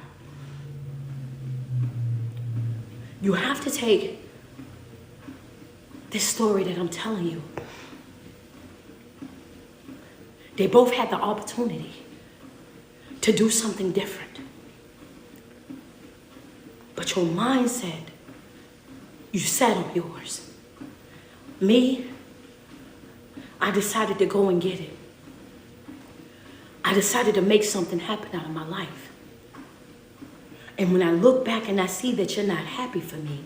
You have to take this story that I'm telling you. They both had the opportunity to do something different. But your mindset, you sat on yours. Me, I decided to go and get it. I decided to make something happen out of my life. And when I look back and I see that you're not happy for me,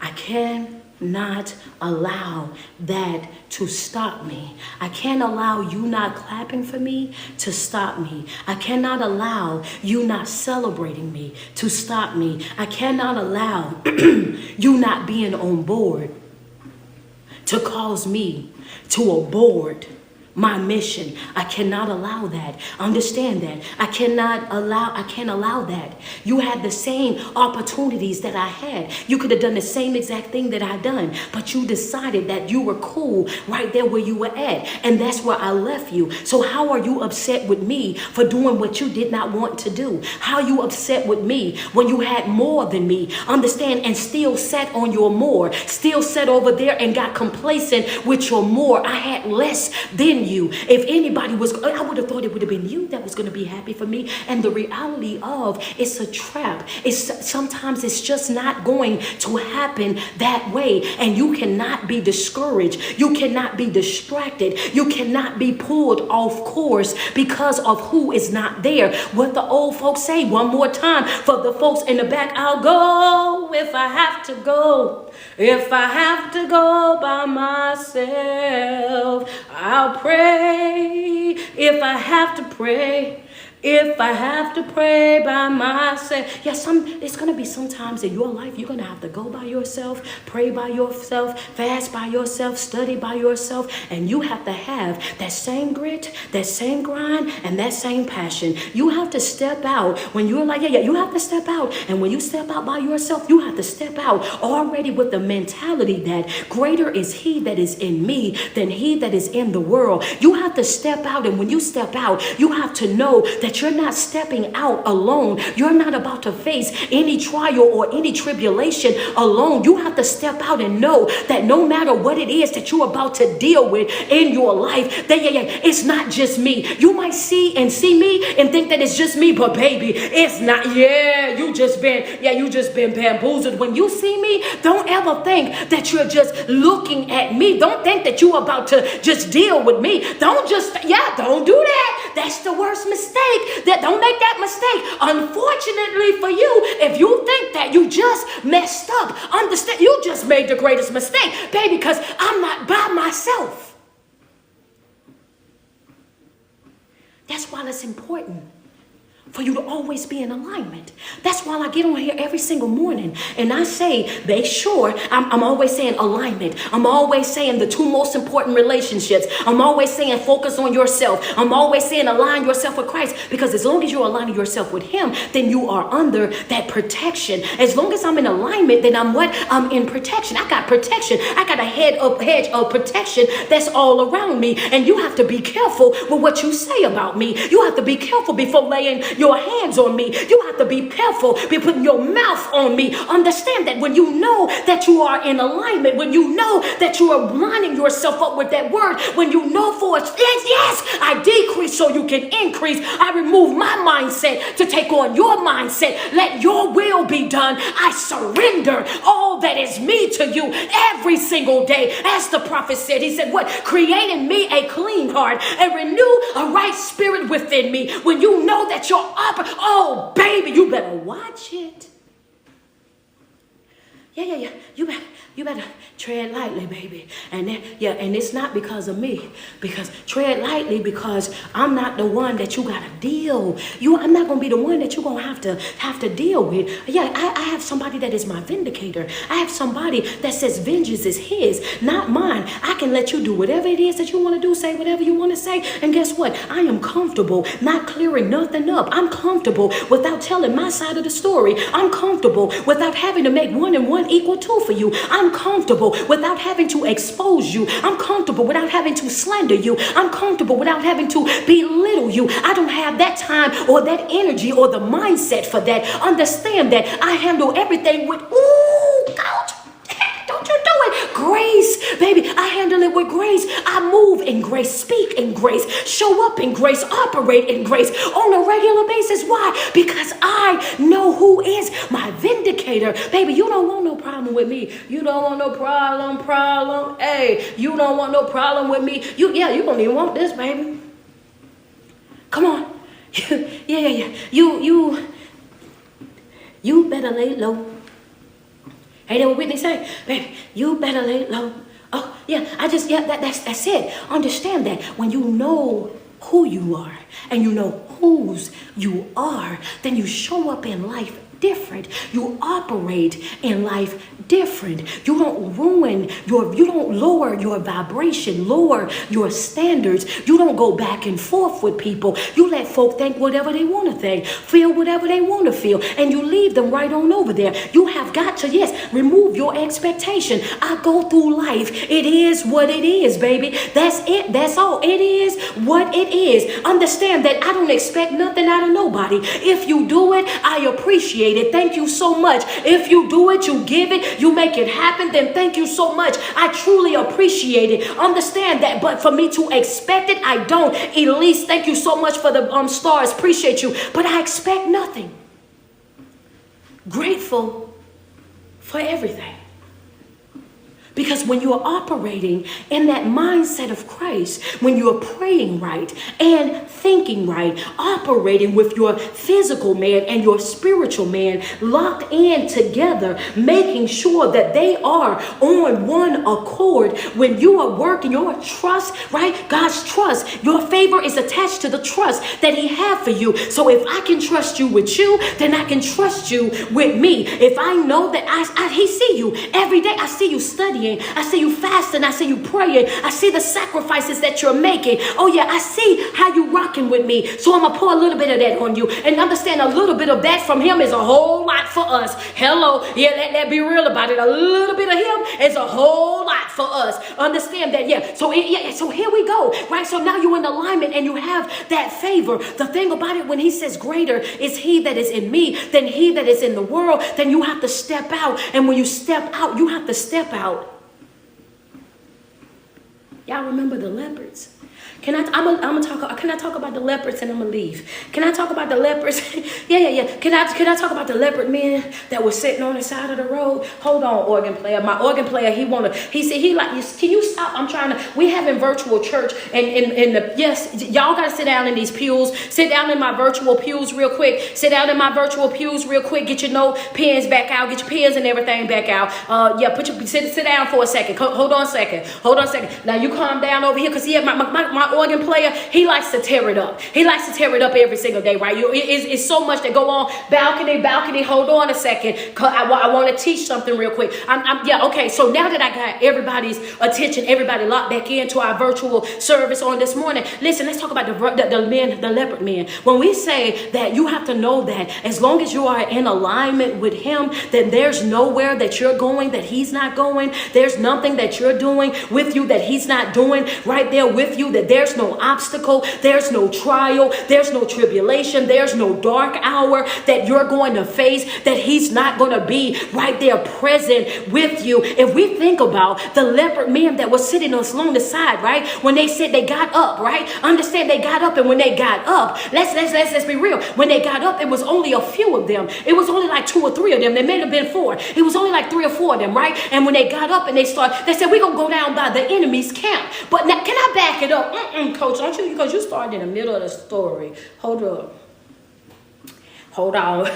I cannot allow that to stop me. I can't allow you not clapping for me to stop me. I cannot allow you not celebrating me to stop me. I cannot allow you not being on board to cause me to abort my mission. I cannot allow that. Understand that. I can't allow that. You had the same opportunities that I had. You could have done the same exact thing that I done, but you decided that you were cool right there where you were at. And that's where I left you. So how are you upset with me for doing what you did not want to do? How are you upset with me when you had more than me? Understand, and still sat on your more, still sat over there and got complacent with your more. I had less than you. If anybody was, I would have thought it would have been you that was going to be happy for me. And the reality of it's a trap. Sometimes it's just not going to happen that way. And you cannot be discouraged. You cannot be distracted. You cannot be pulled off course because of who is not there. What the old folks say, one more time for the folks in the back, I'll go if I have to go. If I have to go by myself, I'll pray. If I have to pray, if I have to pray by myself. Yeah, it's going to be sometimes in your life you're going to have to go by yourself, pray by yourself, fast by yourself, study by yourself. And you have to have that same grit, that same grind, and that same passion. You have to step out when you're like, you have to step out. And when you step out by yourself, you have to step out already with the mentality that greater is he that is in me than he that is in the world. You have to step out. And when you step out, you have to know that you're not stepping out alone. You're not about to face any trial or any tribulation alone. You have to step out and know that no matter what it is that you're about to deal with in your life, that it's not just me. You might see me and think that it's just me, but baby, it's not. You just been bamboozled. When you see me, don't ever think that you're just looking at me. Don't think that you're about to just deal with me. Don't do that. That's the worst mistake. Don't make that mistake. Unfortunately for you, if you think that you just messed up, understand you just made the greatest mistake, baby, because I'm not by myself. That's why it's important for you to always be in alignment. That's why I get on here every single morning and I say, make sure, I'm always saying alignment. I'm always saying the two most important relationships. I'm always saying focus on yourself. I'm always saying align yourself with Christ, because as long as you're aligning yourself with him, then you are under that protection. As long as I'm in alignment, then I'm in protection. I got protection. I got a hedge of protection that's all around me. And you have to be careful with what you say about me. You have to be careful before laying your hands on me. You have to be careful before putting your mouth on me. Understand that when you know that you are in alignment, when you know that you are lining yourself up with that word, when you know for it, yes, I decrease so you can increase. I remove my mindset to take on your mindset. Let your will be done. I surrender all that is me to you every single day. As the prophet said, he said, what? Create in me a clean heart and renew a right spirit within me. When you know that you're up, oh baby, you better watch it. Yeah. You better tread lightly, baby. And then, and it's not because of me. Because tread lightly, because I'm not the one that you gotta deal. I'm not gonna be the one that you're gonna have to deal with. Yeah, I have somebody that is my vindicator. I have somebody that says vengeance is his, not mine. I can let you do whatever it is that you want to do, say whatever you want to say. And guess what? I am comfortable not clearing nothing up. I'm comfortable without telling my side of the story. I'm comfortable without having to make 1 and 1 equal 2 for you. I'm comfortable without having to expose you. I'm comfortable without having to slander you. I'm comfortable without having to belittle you. I don't have that time or that energy or the mindset for that. Understand that I handle everything with, ouch. Don't you do it? Grace, baby. I handle it with grace. I move in grace, speak in grace, show up in grace, operate in grace on a regular basis. Why? Because I know who is my vindicator. Baby, you don't want no problem with me. You don't want no problem. Hey, you don't want no problem with me. You don't even want this, baby. Come on. Yeah. You better lay low. Ain't that what Whitney say? Baby, you better lay low. Oh, yeah, that's it. Understand that when you know who you are and you know whose you are, then you show up in life different. You operate in life different. You don't you don't lower your vibration, lower your standards. You don't go back and forth with people. You let folk think whatever they want to think, feel whatever they want to feel, and you leave them right on over there. You have got to, remove your expectation. I go through life. It is what it is, baby. That's it. That's all. It is what it is. Understand that I don't expect nothing out of nobody. If you do it, I appreciate it. Thank you so much. If you do it, you give it, you make it happen, then thank you so much. I truly appreciate it. Understand that. But for me to expect it, I don't. Elise, thank you so much for the stars. Appreciate you. But I expect nothing. Grateful for everything. Because when you are operating in that mindset of Christ, when you are praying right and thinking right, operating with your physical man and your spiritual man locked in together, making sure that they are on one accord, when you are working your trust, right? God's trust, your favor is attached to the trust that he has for you. So if I can trust you with you, then I can trust you with me. If I know that he see you every day, I see you studying, I see you fasting, I see you praying, I see the sacrifices that you're making. Oh yeah, I see how you rocking with me. So I'm gonna pour a little bit of that on you, and understand a little bit of that from him is a whole lot for us. Hello, yeah, let be real about it. A little bit of him is a whole lot for us. Understand that, yeah. So here we go, right? So now you're in alignment and you have that favor. The thing about it, when he says greater is he that is in me than he that is in the world, then you have to step out. And when you step out, you have to step out. Y'all remember the leopards? Can I talk about the leopards and I'm gonna leave? Can I talk about the leopards? yeah. Can I talk about the leopard men that were sitting on the side of the road? Hold on, organ player. My organ player, he said, can you stop? We having virtual church yes, y'all gotta sit down in these pews. Sit down in my virtual pews real quick. Get your note pens back out. Get your pens and everything back out. Sit down for a second. Hold on a second. Now you calm down over here, because my my organ player, he likes to tear it up. He likes to tear it up every single day, right? It's so much that go on. Balcony, hold on a second. I want to teach something real quick. Okay, so now that I got everybody's attention, everybody locked back into our virtual service on this morning, listen, let's talk about the leopard men. When we say that, you have to know that as long as you are in alignment with him, then there's nowhere that you're going that he's not going. There's nothing that you're doing with you that he's not doing right there with you, that there's no obstacle, there's no trial, there's no tribulation, there's no dark hour that you're going to face that he's not going to be right there present with you. If we think about the leopard men that was sitting along the side, right, when they said they got up, right, understand they got up, and when they got up, let's be real, when they got up, it was only a few of them. It was only like 2 or 3 of them. There may have been 4. It was only like 3 or 4 of them, right? And when they got up and they said, we're going to go down by the enemy's camp. But now, can I back it up? Coach, don't you? Because you started in the middle of the story. Hold up. Hold on.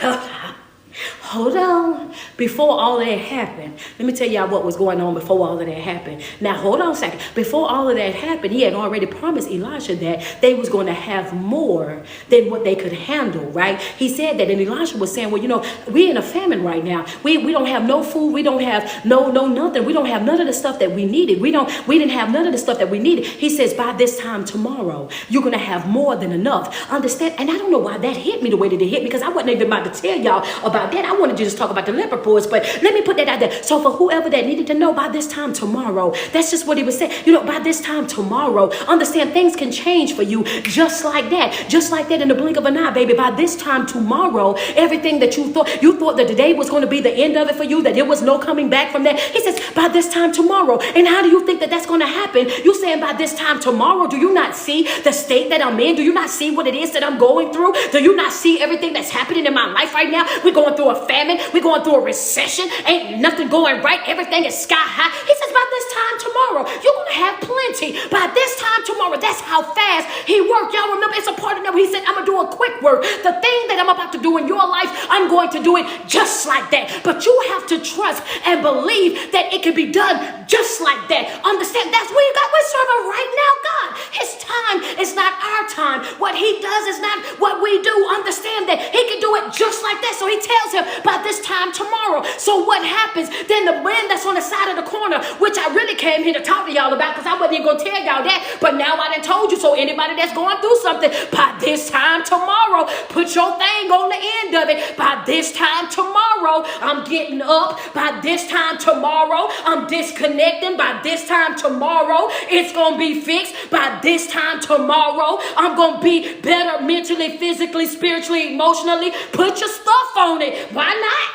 Hold on. Before all that happened, let me tell y'all what was going on before all of that happened. Now, hold on a second. Before all of that happened, he had already promised Elisha that they was going to have more than what they could handle, right? He said that, and Elisha was saying, well, we're in a famine right now. We don't have no food. We don't have no nothing. We don't have none of the stuff that we needed. We didn't have none of the stuff that we needed. He says, by this time tomorrow, you're going to have more than enough. Understand? And I don't know why that hit me the way that it hit me, because I wasn't even about to tell y'all about that. I wanted to just talk about the leopard boys, but let me put that out there. So for whoever that needed to know, by this time tomorrow, that's just what he was saying. By this time tomorrow, understand things can change for you just like that in the blink of an eye, baby. By this time tomorrow, everything that you thought that the day was going to be the end of it for you, that there was no coming back from that. He says, by this time tomorrow. And how do you think that that's going to happen? You saying by this time tomorrow, do you not see the state that I'm in? Do you not see what it is that I'm going through? Do you not see everything that's happening in my life right now? We're going through a famine. We're going through a recession. Ain't nothing going right. Everything is sky high. He says, by this time tomorrow, you're going to have plenty. By this time tomorrow, that's how fast he worked. Y'all remember, it's a part of that where he said, I'm going to do a quick work. The thing that I'm about to do in your life, I'm going to do it just like that. But you have to trust and believe that it can be done just like that. Understand, that's what you got. We're serving right now, God. His time is not our time. What he does is not what we do. Understand that he can do it just like that. So he tells him, by this time tomorrow. So what happens? Then the man that's on the side of the corner, which I really came here to talk to y'all about, because I wasn't even going to tell y'all that, but now I done told you. So anybody that's going through something, by this time tomorrow, put your thing on the end of it. By this time tomorrow, I'm getting up. By this time tomorrow, I'm disconnecting. By this time tomorrow, it's going to be fixed. By this time tomorrow, I'm going to be better mentally, physically, spiritually, emotionally. Put your stuff on it. Why not?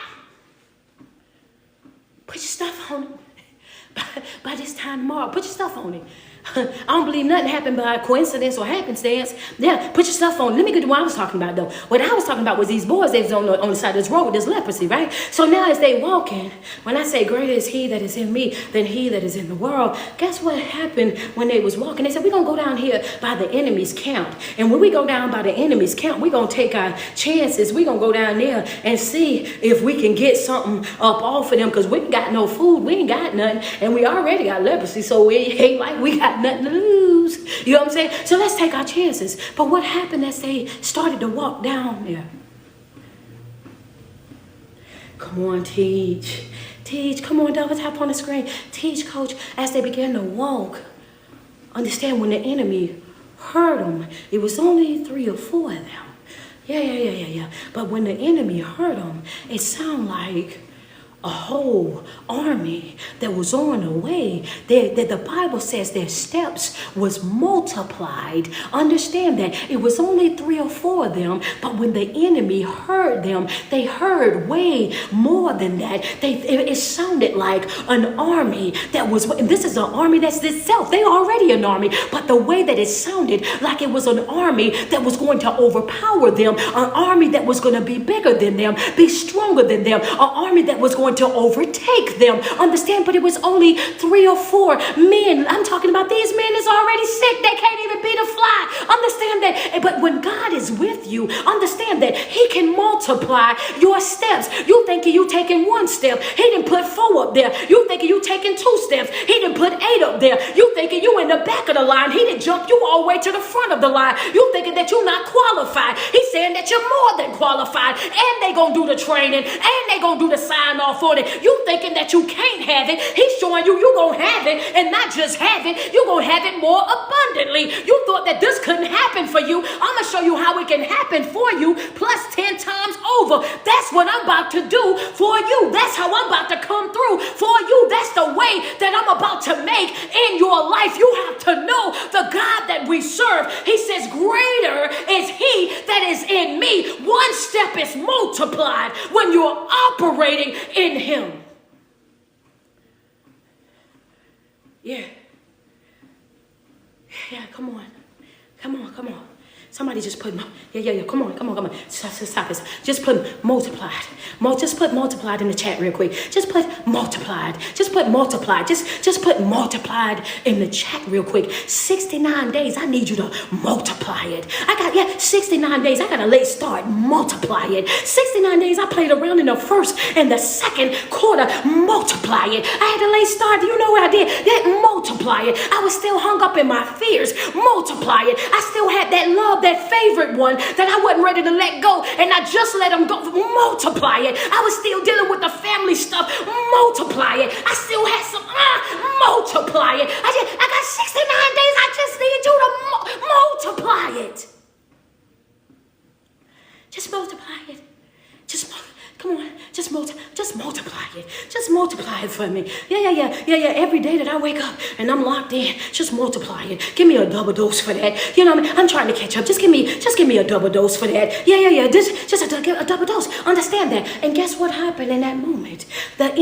Put your stuff on it. By this time tomorrow, put your stuff on it. I don't believe nothing happened by coincidence or happenstance. Yeah, put your stuff on. Let me get to what I was talking about, though. What I was talking about was these boys that was on the side of this road with this leprosy, right? So now as they walking, when I say greater is he that is in me than he that is in the world, guess what happened when they was walking? They said, we're going to go down here by the enemy's camp. And when we go down by the enemy's camp, we're going to take our chances. We're going to go down there and see if we can get something up off of them, because we ain't got no food. We ain't got nothing. And we already got leprosy, so it ain't like we got nothing to lose. You know what I'm saying? So let's take our chances. But what happened as they started to walk down there? Come on, teach. Come on, double tap on the screen. Teach, coach. As they began to walk, understand when the enemy heard them, it was only 3 or 4 of them. Yeah. But when the enemy heard them, it sounded like a whole army that was on the way. That the Bible says their steps was multiplied. Understand that it was only 3 or 4 of them, but when the enemy heard them, they heard way more than that. It sounded like an army that was, and this is an army that's itself. They already an army, but the way that it sounded like it was an army that was going to overpower them, an army that was going to be bigger than them, be stronger than them, an army that was going to overtake them. Understand? But it was only 3 or 4 men. I'm talking about these men is already sick. They can't even beat a fly. Understand that? But when God is with you. Understand that he can multiply your steps. You thinking you taking one step, he didn't put 4 up there. You thinking you taking 2 steps, he didn't put 8 up there. You thinking you in the back of the line, he didn't jump you all the way to the front of the line. You thinking that you're not qualified. He's saying that you're more than qualified, and they gonna do the training, and they gonna do the sign off on it. You thinking that you can't have it. He's showing you gonna have it, and not just have it, you're gonna have it more abundantly. You thought that this couldn't happen for you. I'm gonna show you how it can happen for you, plus 10 times over. That's what I'm about to do for you. That's how I'm about to come through for you. That's the way that I'm about to make in your life. You have to know the God that we serve. He says, greater is he that is in me. One step is multiplied when you're operating in him. Yeah. Yeah, come on. Somebody just put, come on. Stop it. Just put multiplied. Just put multiplied in the chat real quick. Just put multiplied. Just put multiplied. Just put multiplied in the chat real quick. 69 days, I need you to multiply it. 69 days, I got a late start. Multiply it. 69 days, I played around in the first and the second quarter. Multiply it. I had a late start. You know what I did? Multiply it. I was still hung up in my fears. Multiply it. I still had that love, that favorite one that I wasn't ready to let go, and I just let him go. Multiply it. I was still dealing with the family stuff. Multiply it. I still had some multiply it. I got 69 days. I just need you to multiply it. Just multiply it. Come on, just multiply it. Just multiply it for me. Yeah. Every day that I wake up and I'm locked in, just multiply it. Give me a double dose for that. You know what I mean? I'm trying to catch up. Just give me a double dose for that. Yeah. Just a double dose. Understand that. And guess what happened in that moment? The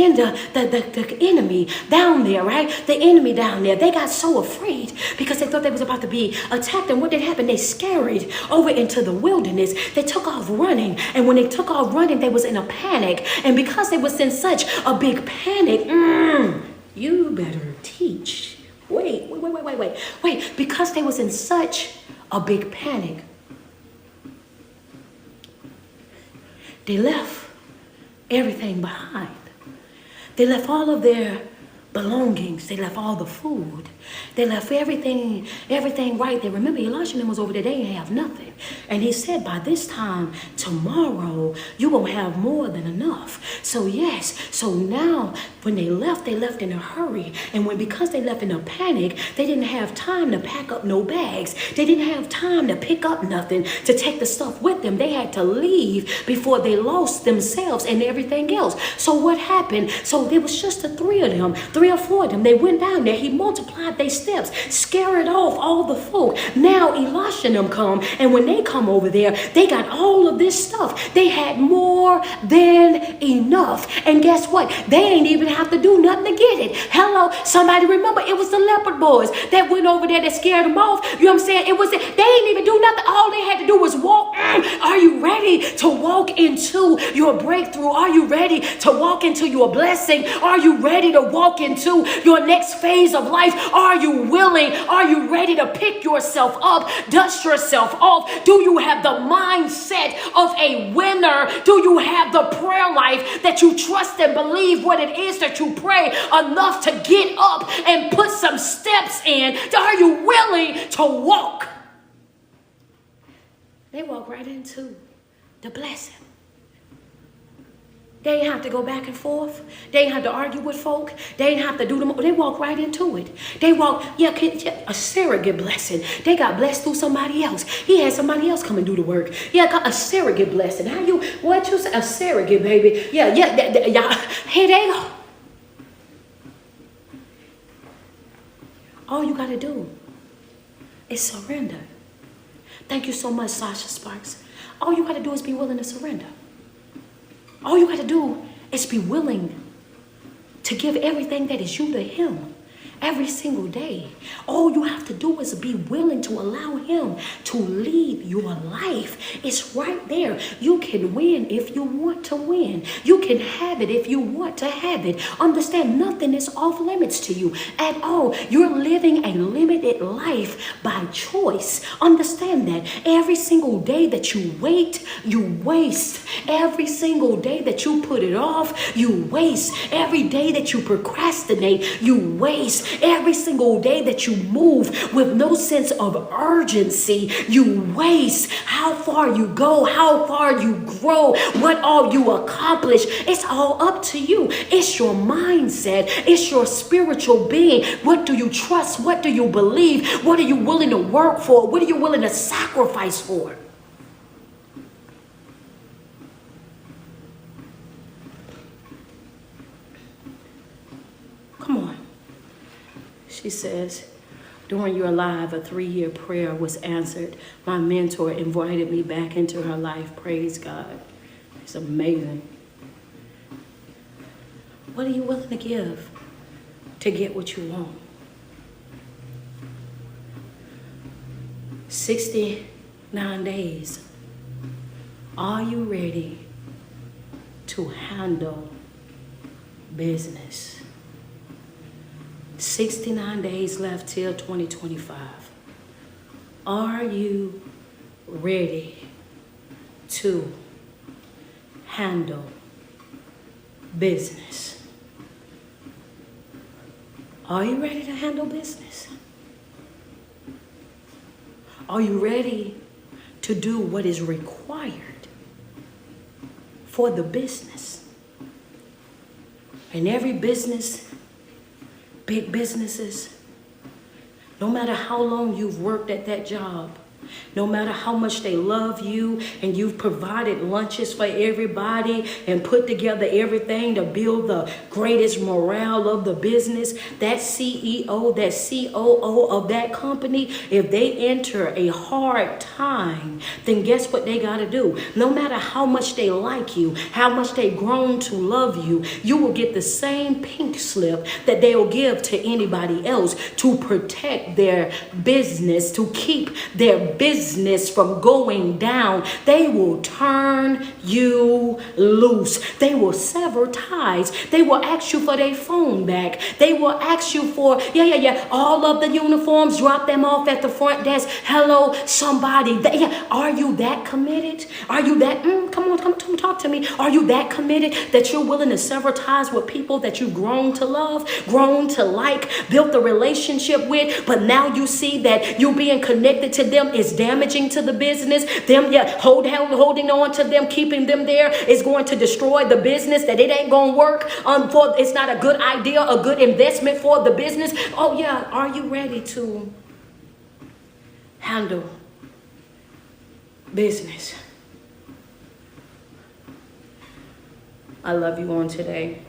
enemy down there, right? The enemy down there, they got so afraid because they thought they was about to be attacked. And what did happen? They scurried over into the wilderness. They took off running. And when they took off running, they was in a panic. And because they was in such a big panic, you better teach. Wait. Because they was in such a big panic, they left everything behind. They left all of their belongings. They left all the food. They left everything right there. Remember, Elisha was over there. They didn't have nothing. And he said, by this time tomorrow, you're going to have more than enough. So now when they left in a hurry. And because they left in a panic, they didn't have time to pack up no bags. They didn't have time to pick up nothing, to take the stuff with them. They had to leave before they lost themselves and everything else. So what happened? So there was just the 3 or 4 of them. They went down there. He multiplied their steps, scared off all the folk. Now Elisha and them come, and when they come over there, they got all of this stuff. They had more than enough. And guess what? They ain't even have to do nothing to get it. Hello, somebody remember, it was the leopard boys that went over there that scared them off. You know what I'm saying? They ain't even do nothing. All they had to do was walk. Are you ready to walk into your breakthrough? Are you ready to walk into your blessing? Are you ready to walk into your next phase of life? Are you willing? Are you ready to pick yourself up, dust yourself off? Do you have the mindset of a winner? Do you have the prayer life that you trust and believe what it is that you pray enough to get up and put some steps in? Are you willing to walk? They walk right into the blessing. They ain't have to go back and forth. They ain't have to argue with folk. They ain't have to do them. They walk right into it. They walk, a surrogate blessing. They got blessed through somebody else. He had somebody else come and do the work. Got a surrogate blessing. What you say? A surrogate, baby. Here they go. All you got to do is surrender. Thank you so much, Sasha Sparks. All you got to do is be willing to surrender. All you got to do is be willing to give everything that is you to him Every single day. All you have to do is be willing to allow him to lead your life. It's right there. You can win if you want to win. You can have it if you want to have it. Understand, nothing is off limits to you at all. You're living a limited life by choice. Understand that. Every single day that you wait, you waste. Every single day that you put it off, you waste. Every day that you procrastinate, you waste. Every single day that you move with no sense of urgency, you waste. How far you go, how far you grow, what all you accomplish, it's all up to you. It's your mindset. It's your spiritual being. What do you trust? What do you believe? What are you willing to work for? What are you willing to sacrifice for? Come on. She says, during your live, a 3-year prayer was answered. My mentor invited me back into her life. Praise God. It's amazing. What are you willing to give to get what you want? 69 days. Are you ready to handle business? 69 days left till 2025. Are you ready to handle business? Are you ready to handle business? Are you ready to do what is required for the business? And every business, big businesses, no matter how long you've worked at that job, no matter how much they love you and you've provided lunches for everybody and put together everything to build the greatest morale of the business, that CEO, that COO of that company, if they enter a hard time, then guess what they got to do? No matter how much they like you, how much they've grown to love you, you will get the same pink slip that they'll give to anybody else to protect their business, to keep their business from going down. They will turn you loose. They will sever ties. They will ask you for their phone back. They will ask you for, all of the uniforms, drop them off at the front desk. Hello, somebody. Are you that committed? Are you that, come on, talk to me. Are you that committed that you're willing to sever ties with people that you've grown to love, grown to like, built a relationship with, but now you see that you being connected to them is damaging to the business? Them, holding on to them, keeping them there is going to destroy the business, that it ain't going to work. It's not a good idea, a good investment for the business. Oh yeah, are you ready to handle business? I love you on today.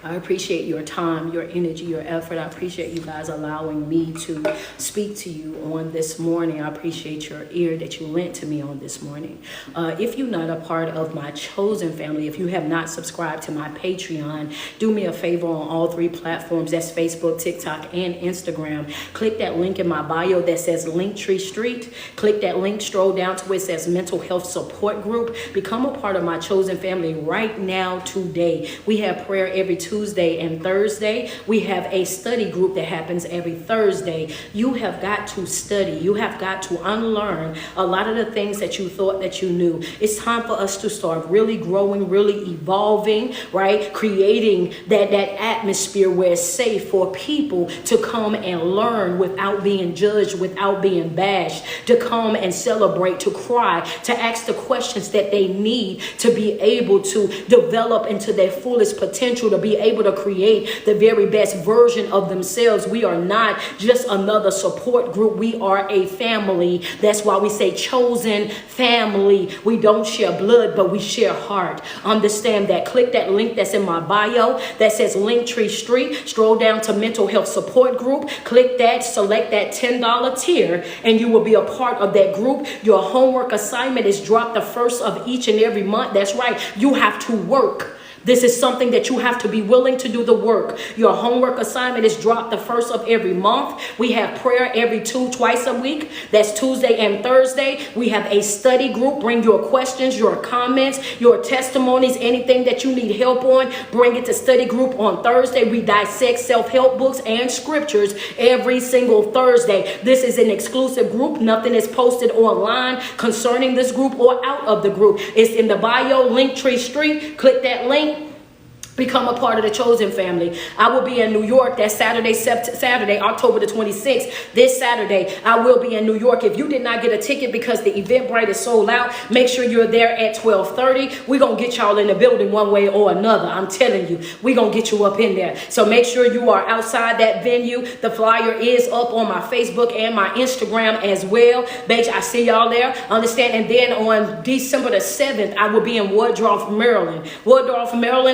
I appreciate your time, your energy, your effort. I appreciate you guys allowing me to speak to you on this morning. I appreciate your ear that you lent to me on this morning. If you're not a part of my chosen family, if you have not subscribed to my Patreon, do me a favor on all 3 platforms. That's Facebook, TikTok, and Instagram. Click that link in my bio that says Linktree Street. Click that link, stroll down to where it says Mental Health Support Group. Become a part of my chosen family right now, today. We have prayer every Tuesday and Thursday. We have a study group that happens every Thursday. You have got to study. You have got to unlearn a lot of the things that you thought that you knew. It's time for us to start really growing, really evolving, right? Creating that atmosphere where it's safe for people to come and learn without being judged, without being bashed, to come and celebrate, to cry, to ask the questions that they need to be able to develop into their fullest potential, to be able to create the very best version of themselves. We are not just another support group. We are a family. That's why we say chosen family. We don't share blood, but we share heart. Understand that. Click that link that's in my bio that says Linktree Street. Stroll down to Mental Health Support Group. Click that, select that $10 tier, and you will be a part of that group. Your homework assignment is dropped the first of each and every month. That's right. You have to work This is something that you have to be willing to do the work. Your homework assignment is dropped the first of every month. We have prayer twice a week. That's Tuesday and Thursday. We have a study group. Bring your questions, your comments, your testimonies, anything that you need help on. Bring it to study group on Thursday. We dissect self-help books and scriptures every single Thursday. This is an exclusive group. Nothing is posted online concerning this group or out of the group. It's in the bio, Linktree Street. Click that link. Become a part of the chosen family. I will be in New York that Saturday, October the 26th. This Saturday, I will be in New York. If you did not get a ticket because the Eventbrite is sold out, make sure you're there at 12:30. We're going to get y'all in the building one way or another. I'm telling you, we're going to get you up in there. So make sure you are outside that venue. The flyer is up on my Facebook and my Instagram as well. I see y'all there. Understand? And then on December the 7th, I will be in Woodruff, Maryland.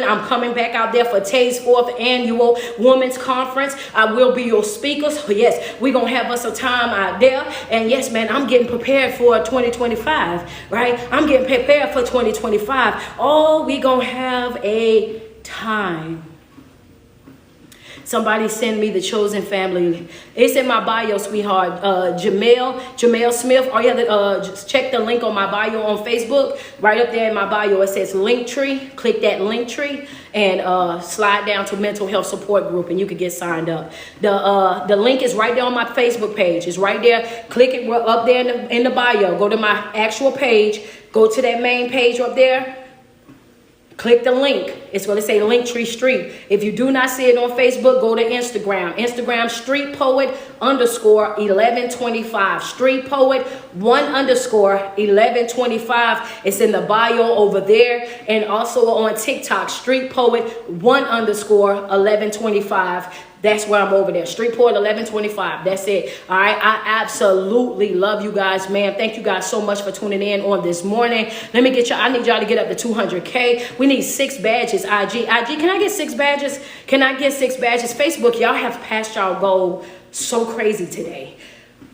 I'm coming back out there for Tay's 4th annual Women's Conference. I will be your speaker. So yes, we're going to have us a time out there. And yes, man, I'm getting prepared for 2025, right? I'm getting prepared for 2025. Oh, we going to have a time. Somebody send me the chosen family. It's in my bio, sweetheart. Jamel Smith. All you have to just check the link on my bio on Facebook. Right up there in my bio, it says Linktree. Click that Linktree and slide down to mental health support group, and you can get signed up. The link is right there on my Facebook page. It's right there. Click it up there in the bio. Go to my actual page. Go to that main page up there. Click the link. It's going to say Linktree Street. If you do not see it on Facebook, go to Instagram. Instagram Street Poet _1125. Street Poet 1_1125. It's in the bio over there. And also on TikTok, Street Poet 1_1125. That's where I'm over there. Street Poet 1125. That's it. All right. I absolutely love you guys, man. Thank you guys so much for tuning in on this morning. Let me get y'all. I need y'all to get up to 200K. We need 6 badges. IG, can I get 6 badges? Can I get 6 badges? Facebook, y'all have passed y'all goal so crazy today.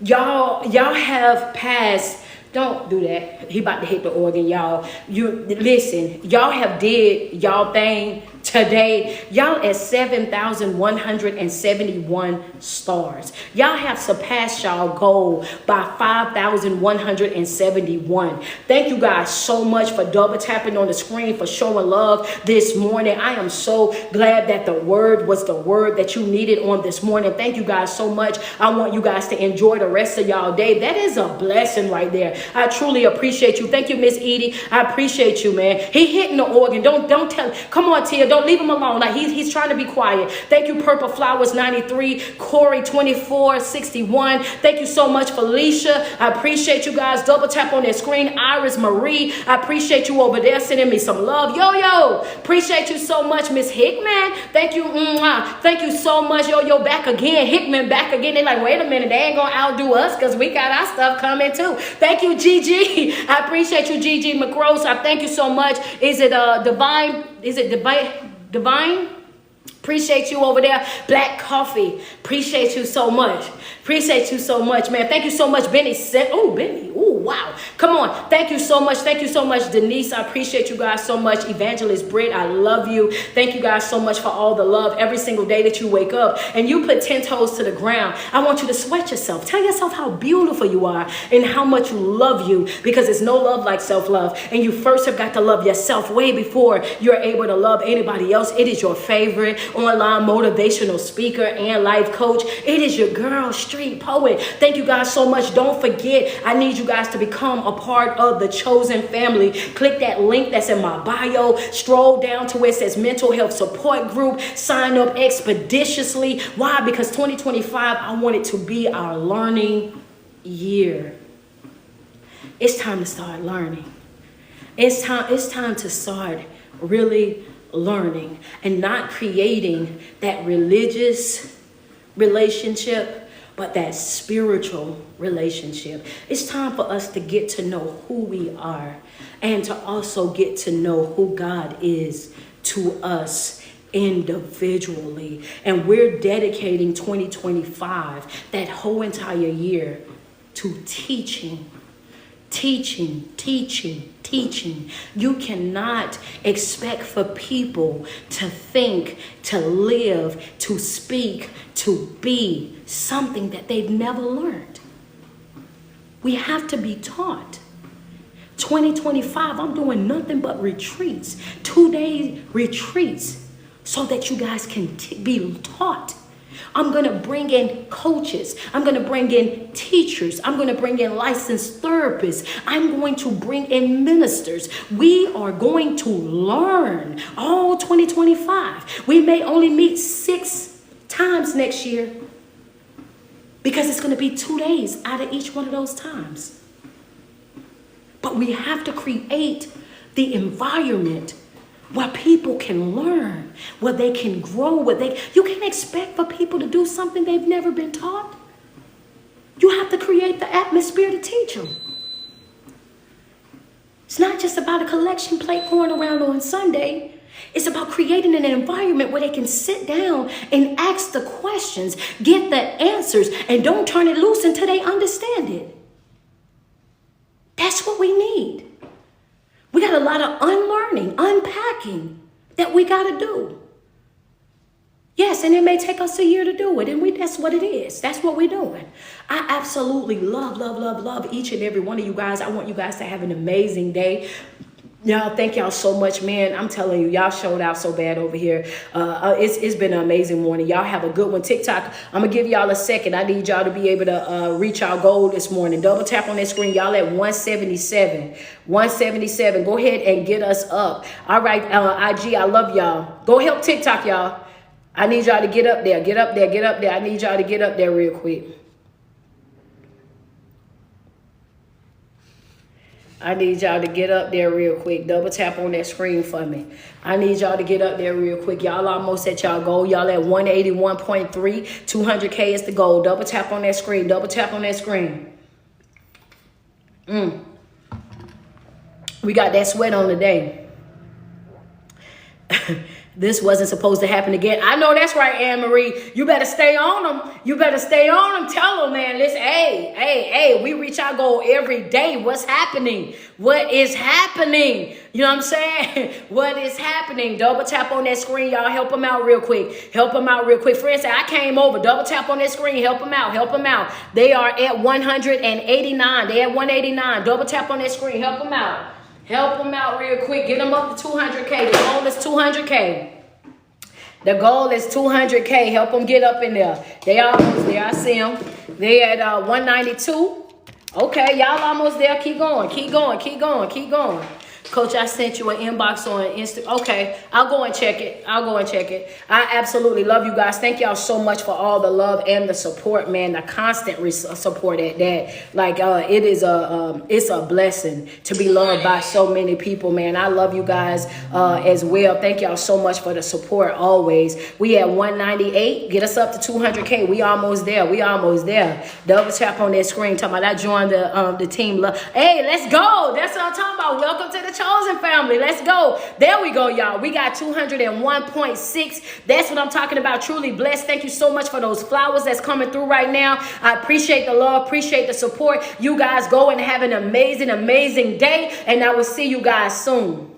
Y'all have passed. Don't do that. He about to hit the organ, y'all. You listen. Y'all have did y'all thing today. Y'all at 7,171 stars. Y'all have surpassed y'all goal by 5,171. Thank you guys so much for double tapping on the screen, for showing love this morning. I am so glad that the word was the word that you needed on this morning. Thank you guys so much. I want you guys to enjoy the rest of y'all day. That is a blessing right there. I truly appreciate you. Thank you, Miss Edie. I appreciate you, man. He hitting the organ. Don't tell. Come on, Tia. Don't leave him alone. Like he's trying to be quiet. Thank you, Purple Flowers 93, Corey 2461. Thank you so much, Felicia. I appreciate you guys. Double tap on that screen. Iris Marie. I appreciate you over there sending me some love. Yo. Appreciate you so much, Miss Hickman. Thank you. Thank you so much. Yo, back again. Hickman back again. They're like, wait a minute. They ain't gonna outdo us because we got our stuff coming too. Thank you, Gigi. I appreciate you, Gigi McRose. I thank you so much. Is it Divine? Is it Divine? Appreciate you over there. Black Coffee. Appreciate you so much. Appreciate you so much, man. Thank you so much, Benny. Benny. Oh, wow. Come on. Thank you so much. Thank you so much, Denise. I appreciate you guys so much. Evangelist Britt, I love you. Thank you guys so much for all the love every single day that you wake up and you put 10 toes to the ground. I want you to sweat yourself. Tell yourself how beautiful you are and how much you love you, because there's no love like self-love. And you first have got to love yourself way before you're able to love anybody else. It is your favorite online motivational speaker and life coach. It is your girl, Street Poet. Thank you guys so much. Don't forget, I need you guys to become a part of the chosen family. Click that link that's in my bio. Stroll down to where it says mental health support group. Sign up expeditiously. Why? Because 2025, I want it to be our learning year. It's time to start learning. It's time to start really learning and not creating that religious relationship, but that spiritual relationship. It's time for us to get to know who we are and to also get to know who God is to us individually. And we're dedicating 2025, that whole entire year, to teaching teaching, teaching, teaching. You cannot expect for people to think, to live, to speak, to be something that they've never learned. We have to be taught. 2025, I'm doing nothing but retreats, 2-day retreats, so that you guys can be taught. I'm going to bring in coaches. I'm going to bring in teachers. I'm going to bring in licensed therapists. I'm going to bring in ministers. We are going to learn all 2025. We may only meet 6 times next year because it's going to be 2 days out of each one of those times. But we have to create the environment where people can learn, where they can grow, you can't expect for people to do something they've never been taught. You have to create the atmosphere to teach them. It's not just about a collection plate going around on Sunday. It's about creating an environment where they can sit down and ask the questions, get the answers, and don't turn it loose until they understand it. That's what we need. We got a lot of unlearning, unpacking that we got to do. Yes, and it may take us a year to do it, and that's what it is. That's what we're doing. I absolutely love each and every one of you guys. I want you guys to have an amazing day. Y'all, thank y'all so much, man. I'm telling you, y'all showed out so bad over here. It's been an amazing morning. Y'all have a good one. TikTok, I'm going to give y'all a second. I need y'all to be able to reach our goal this morning. Double tap on that screen. Y'all at 177. 177. Go ahead and get us up. All right, IG, I love y'all. Go help TikTok, y'all. I need y'all to get up there. Get up there. Get up there. I need y'all to get up there real quick. I need y'all to get up there real quick. Double tap on that screen for me. I need y'all to get up there real quick. Y'all almost at y'all goal. Y'all at 181.3. 200K is the goal. Double tap on that screen. Double tap on that screen. We got that sweat on today. This wasn't supposed to happen again. I know that's right, Anne-Marie. You better stay on them. You better stay on them. Tell them, man, listen, hey, we reach our goal every day. What's happening? What is happening? You know what I'm saying? What is happening? Double tap on that screen, y'all. Help them out real quick. Help them out real quick. Friends say, I came over. Double tap on that screen. Help them out. Help them out. They are at 189. They at 189. Double tap on that screen. Help them out. Help them out real quick. Get them up to 200K. The goal is 200K. The goal is 200K. Help them get up in there. They almost there. I see them. They at 192. Okay, y'all almost there. Keep going. Keep going. Keep going. Keep going. Coach, I sent you an inbox on Instagram. Okay, I'll go and check it. I'll go and check it. I absolutely love you guys. Thank y'all so much for all the love and the support, man. The constant support at that. Like, it is it's a blessing to be loved by so many people, man. I love you guys as well. Thank y'all so much for the support always. We at 198. Get us up to 200K. We almost there. We almost there. Double tap on that screen. Talking about I joined the team. Hey, let's go. That's what I'm talking about. Welcome to the chosen family. Let's go. There we go, y'all. We got 201.6. That's what I'm talking about. Truly blessed. Thank you so much for those flowers that's coming through right now. I appreciate the love, appreciate the support. You guys go and have an amazing day, and I will see you guys soon.